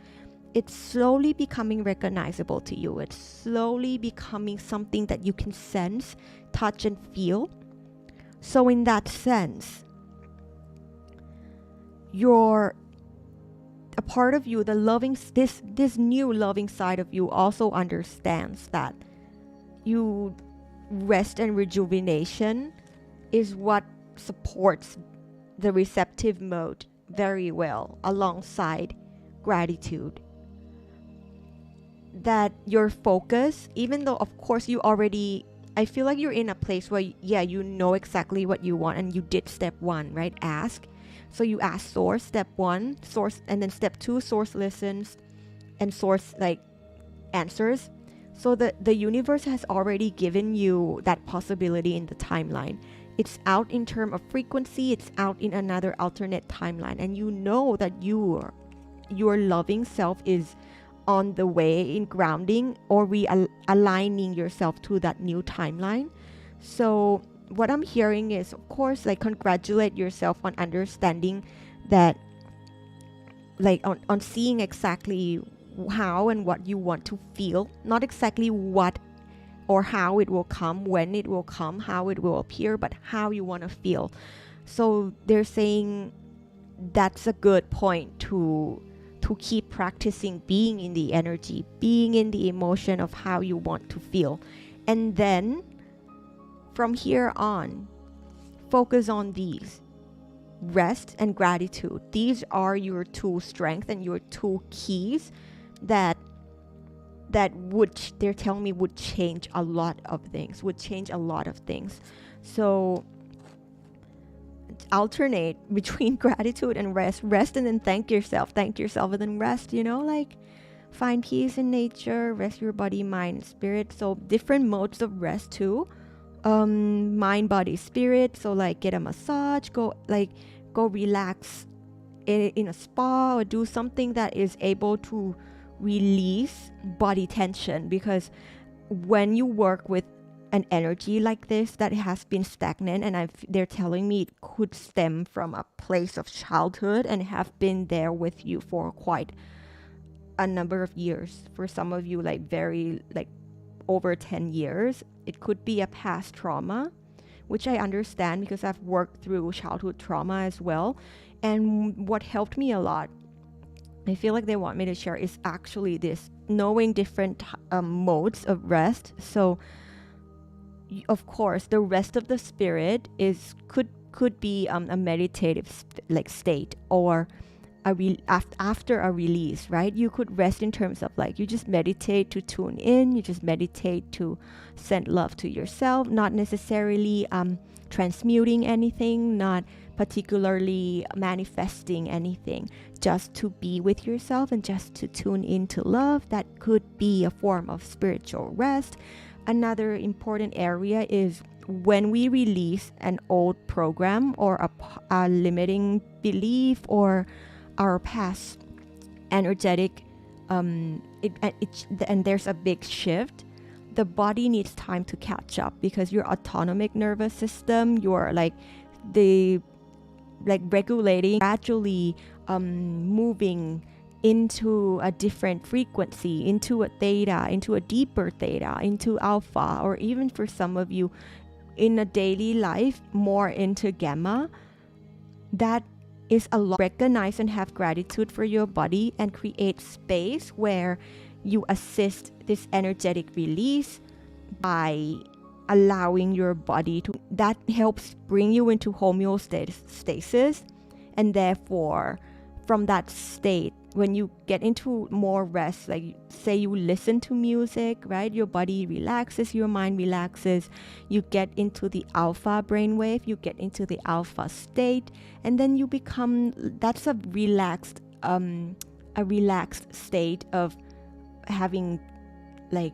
slowly becoming recognizable to you. It's slowly becoming something that you can sense, touch, and feel. So in that sense, a part of you, the loving, this new loving side of you also understands that you rest and rejuvenation is what supports the receptive mode very well, alongside gratitude. That your focus, even though of course you already, I feel like you're in a place where you know exactly what you want, and you did step 1, right? Ask. So you ask source, step 1, source, and then step 2, source listens, and source like answers. So the universe has already given you that possibility in the timeline. It's out in terms of frequency, it's out in another alternate timeline, and you know that your loving self is on the way in grounding or aligning yourself to that new timeline. So what I'm hearing is, of course, like, congratulate yourself on understanding that, like, on seeing exactly how and what you want to feel, not exactly what or how it will come, when it will come, how it will appear, but how you want to feel. So they're saying that's a good point to keep practicing being in the energy, being in the emotion of how you want to feel. And then from here on, focus on these: rest and gratitude. These are your two strengths and your two keys that would, they're telling me, would change a lot of things, So alternate between gratitude and rest and then thank yourself and then rest, like find peace in nature, rest your body, mind, and spirit. So different modes of rest too. Mind, body, spirit. So like get a massage, go relax in a spa, or do something that is able to release body tension, because when you work with an energy like this that has been stagnant, and they're telling me it could stem from a place of childhood and have been there with you for quite a number of years, for some of you like very like over 10 years. It could be a past trauma, which I understand because I've worked through childhood trauma as well. And what helped me a lot, I feel like they want me to share, is actually this knowing different modes of rest. So of course the rest of the spirit could be a meditative state, or after a release, right? You could rest in terms of like you just meditate to tune in, you just meditate to send love to yourself, not necessarily transmuting anything, not particularly manifesting anything, just to be with yourself and just to tune into love. That could be a form of spiritual rest. Another important area is when we release an old program or a limiting belief or our past energetic and there's a big shift. The body needs time to catch up, because your autonomic nervous system, your regulating, gradually moving into a different frequency, into a theta, into a deeper theta, into alpha, or even for some of you in a daily life more into gamma. That is a lot. Recognize and have gratitude for your body and create space where you assist this energetic release by allowing your body to, that helps bring you into homeostasis. And therefore from that state, when you get into more rest, like say you listen to music, right? Your body relaxes, your mind relaxes, you get into the alpha brainwave, you get into the alpha state, and then you become, that's a relaxed state of having like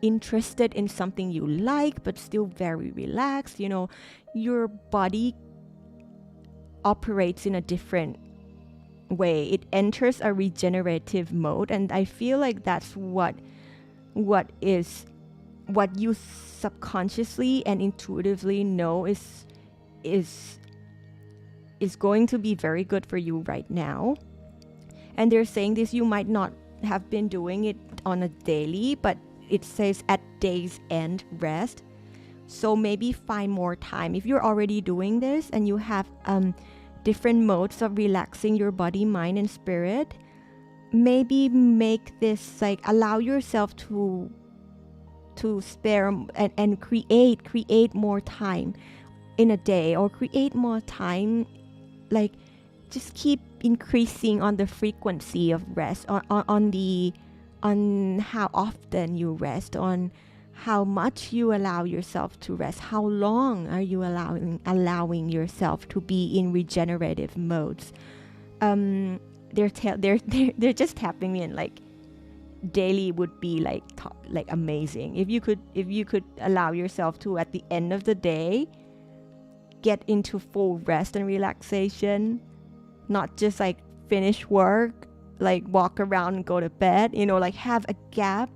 interested in something you like, but still very relaxed. Your body operates in a different way. It enters a regenerative mode, and I feel like that's what you subconsciously and intuitively know is going to be very good for you right now. And they're saying this, you might not have been doing it on a daily, but it says at day's end rest. So maybe find more time. If you're already doing this and you have different modes of relaxing your body, mind, and spirit, maybe make this like allow yourself to spare and create more time in a day, or create more time, like just keep increasing on the frequency of rest, on how often you rest, on how much you allow yourself to rest, how long are you allowing yourself to be in regenerative modes. They're just tapping me, and like daily would be like amazing if you could allow yourself to, at the end of the day, get into full rest and relaxation, not just like finish work, like walk around and go to bed, like have a gap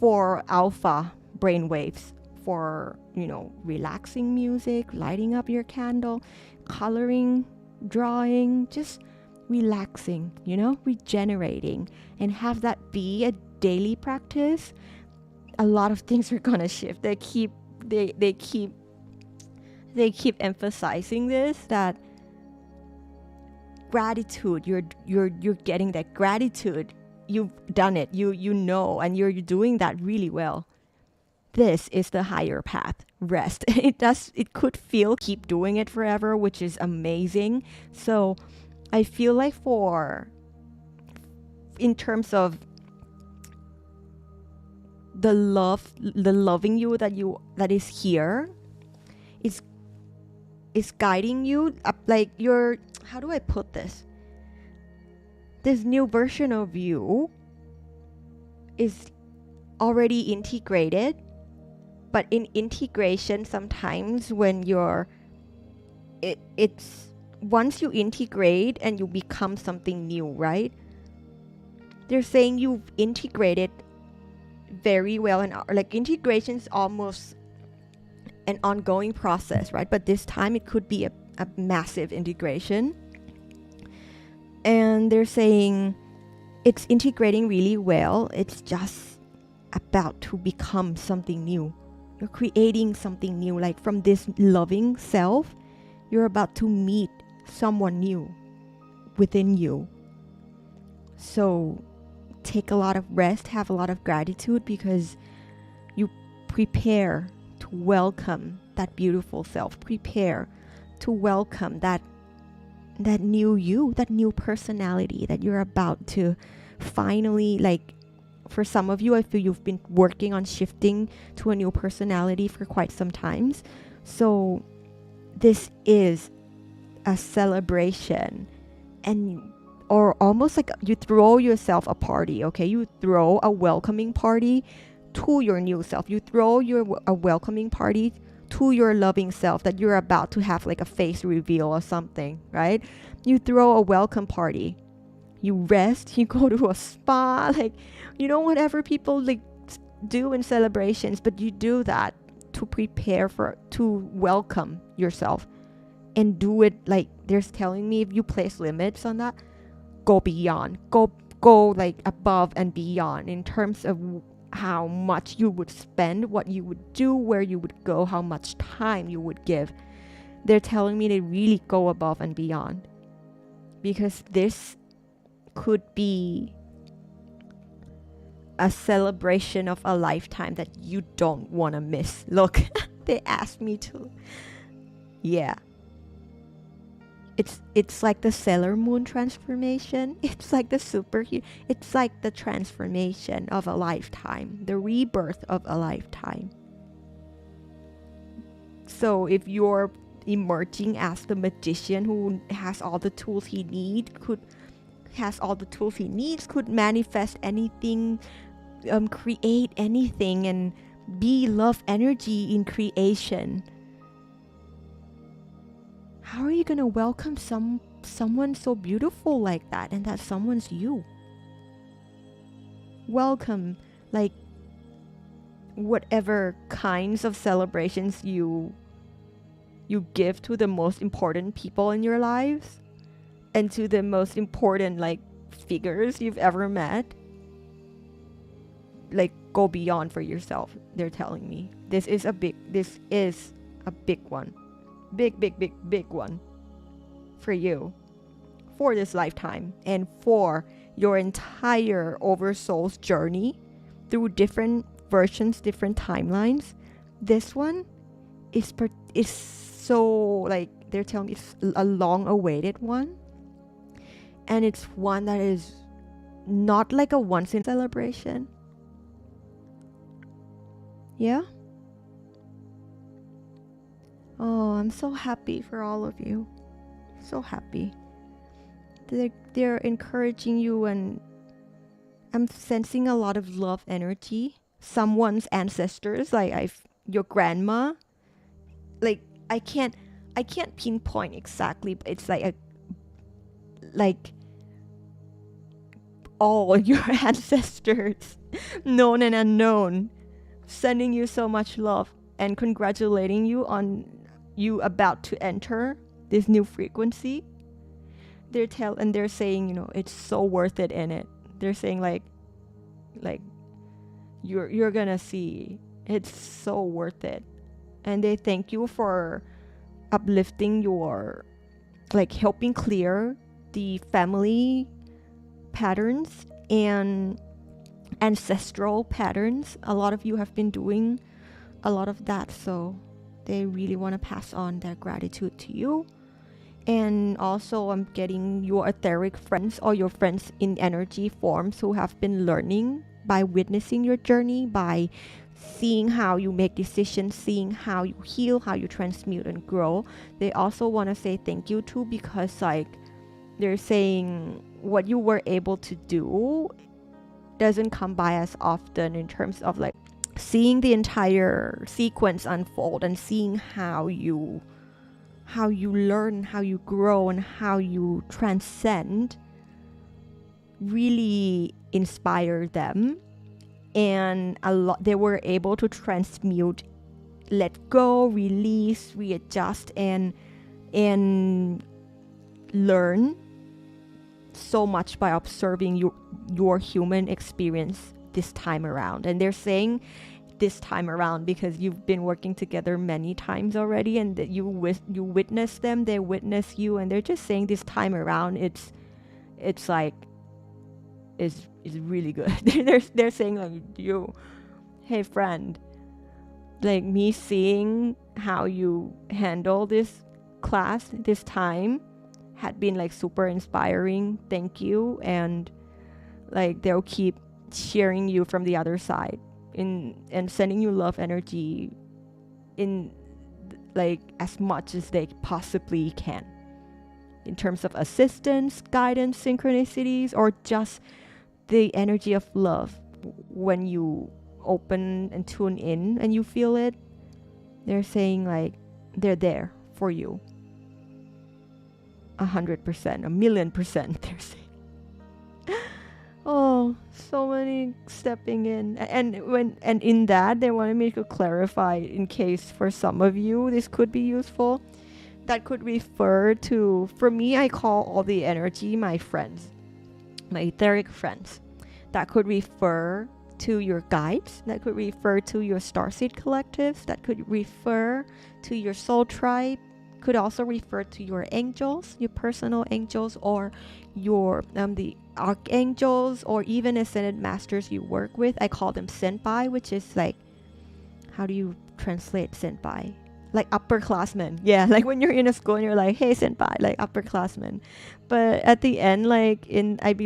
for alpha brainwaves, for relaxing music, lighting up your candle, coloring, drawing, just relaxing, regenerating, and have that be a daily practice. A lot of things are gonna shift. They keep emphasizing this, that gratitude, you're getting that gratitude, you've done it, and you're doing that really well. This is the higher path, rest. It could feel keep doing it forever, which is amazing. So I feel like in terms of the loving you that is here, is guiding you up, like your, how do I put this, this new version of you is already integrated. But in integration, sometimes when it's once you integrate and you become something new, right? They're saying you've integrated very well, and like integration is almost an ongoing process, right? But this time it could be a massive integration. And they're saying it's integrating really well. It's just about to become something new. You're creating something new, like from this loving self, you're about to meet someone new within you. So take a lot of rest, have a lot of gratitude, because you prepare to welcome that beautiful self. Prepare to welcome that new you, that new personality that you're about to finally, like, for some of you, I feel you've been working on shifting to a new personality for quite some times. So this is a celebration, and or almost like you throw yourself a party, okay? You throw a welcoming party to your new self. You throw a welcoming party to your loving self that you're about to have like a face reveal or something, right? You throw a welcome party. You rest, you go to a spa, like, you know, whatever people like do in celebrations, but you do that to prepare to welcome yourself, and do it like they're telling me, if you place limits on that, go beyond, go like above and beyond in terms of how much you would spend, what you would do, where you would go, how much time you would give. They're telling me to really go above and beyond, because this could be a celebration of a lifetime that you don't want to miss. Look, they asked me to. Yeah. It's like the Sailor Moon transformation. It's like the superhero. It's like the transformation of a lifetime, the rebirth of a lifetime. So if you're emerging as the magician who has all the tools he needs, could manifest anything, create anything, and be love energy in creation, how are you going to welcome someone so beautiful like that, and that someone's you? Welcome, like, whatever kinds of celebrations you give to the most important people in your lives, and to the most important like figures you've ever met. Like, go beyond for yourself. They're telling me this is a big one. Big one for you, for this lifetime, and for your entire oversoul's journey through different versions, different timelines. This one is so, like, they're telling me it's a long awaited one, and it's one that is not like a once in celebration. Yeah. Oh, I'm so happy for all of you. So happy. They're encouraging you, and I'm sensing a lot of love energy. Someone's ancestors, like your grandma. Like, I can't pinpoint exactly, but it's like all your ancestors, known and unknown, sending you so much love and congratulating you on you about to enter this new frequency. They're saying, you know, it's so worth it in it. They're saying like you're gonna see it's so worth it. And they thank you for uplifting your, like, helping clear the family patterns and ancestral patterns. A lot of you have been doing a lot of that, so they really want to pass on their gratitude to you. And also, I'm getting your etheric friends or your friends in energy forms who have been learning by witnessing your journey, by seeing how you make decisions, seeing how you heal, how you transmute and grow. They also want to say thank you too, because like they're saying what you were able to do doesn't come by as often, in terms of like seeing the entire sequence unfold and seeing how you learn, how you grow, and how you transcend really inspired them. And a lot, they were able to transmute, let go, release, readjust, and learn so much by observing your human experience this time around. And they're saying this time around because you've been working together many times already, and that you witness them, they witness you, and they're just saying this time around it's like is really good. they're saying like, you, hey friend, like me seeing how you handle this class this time had been like super inspiring. Thank you. And like they'll keep cheering you from the other side and sending you love energy in like as much as they possibly can, in terms of assistance, guidance, synchronicities, or just the energy of love. When you open and tune in and you feel it, they're saying like they're there for you 100%, 1,000,000%. They're saying oh, so many stepping in. And in that they wanted me to clarify, in case for some of you this could be useful, that could refer to, for me, I call all the energy my friends, my etheric friends. That could refer to your guides, that could refer to your starseed collectives, that could refer to your soul tribe, could also refer to your angels, your personal angels, or your the archangels, or even ascended masters you work with. I call them senpai, which is like, how do you translate senpai? Like upperclassmen. Yeah, like when you're in a school and you're like, hey senpai, like upperclassmen. But at the end, like I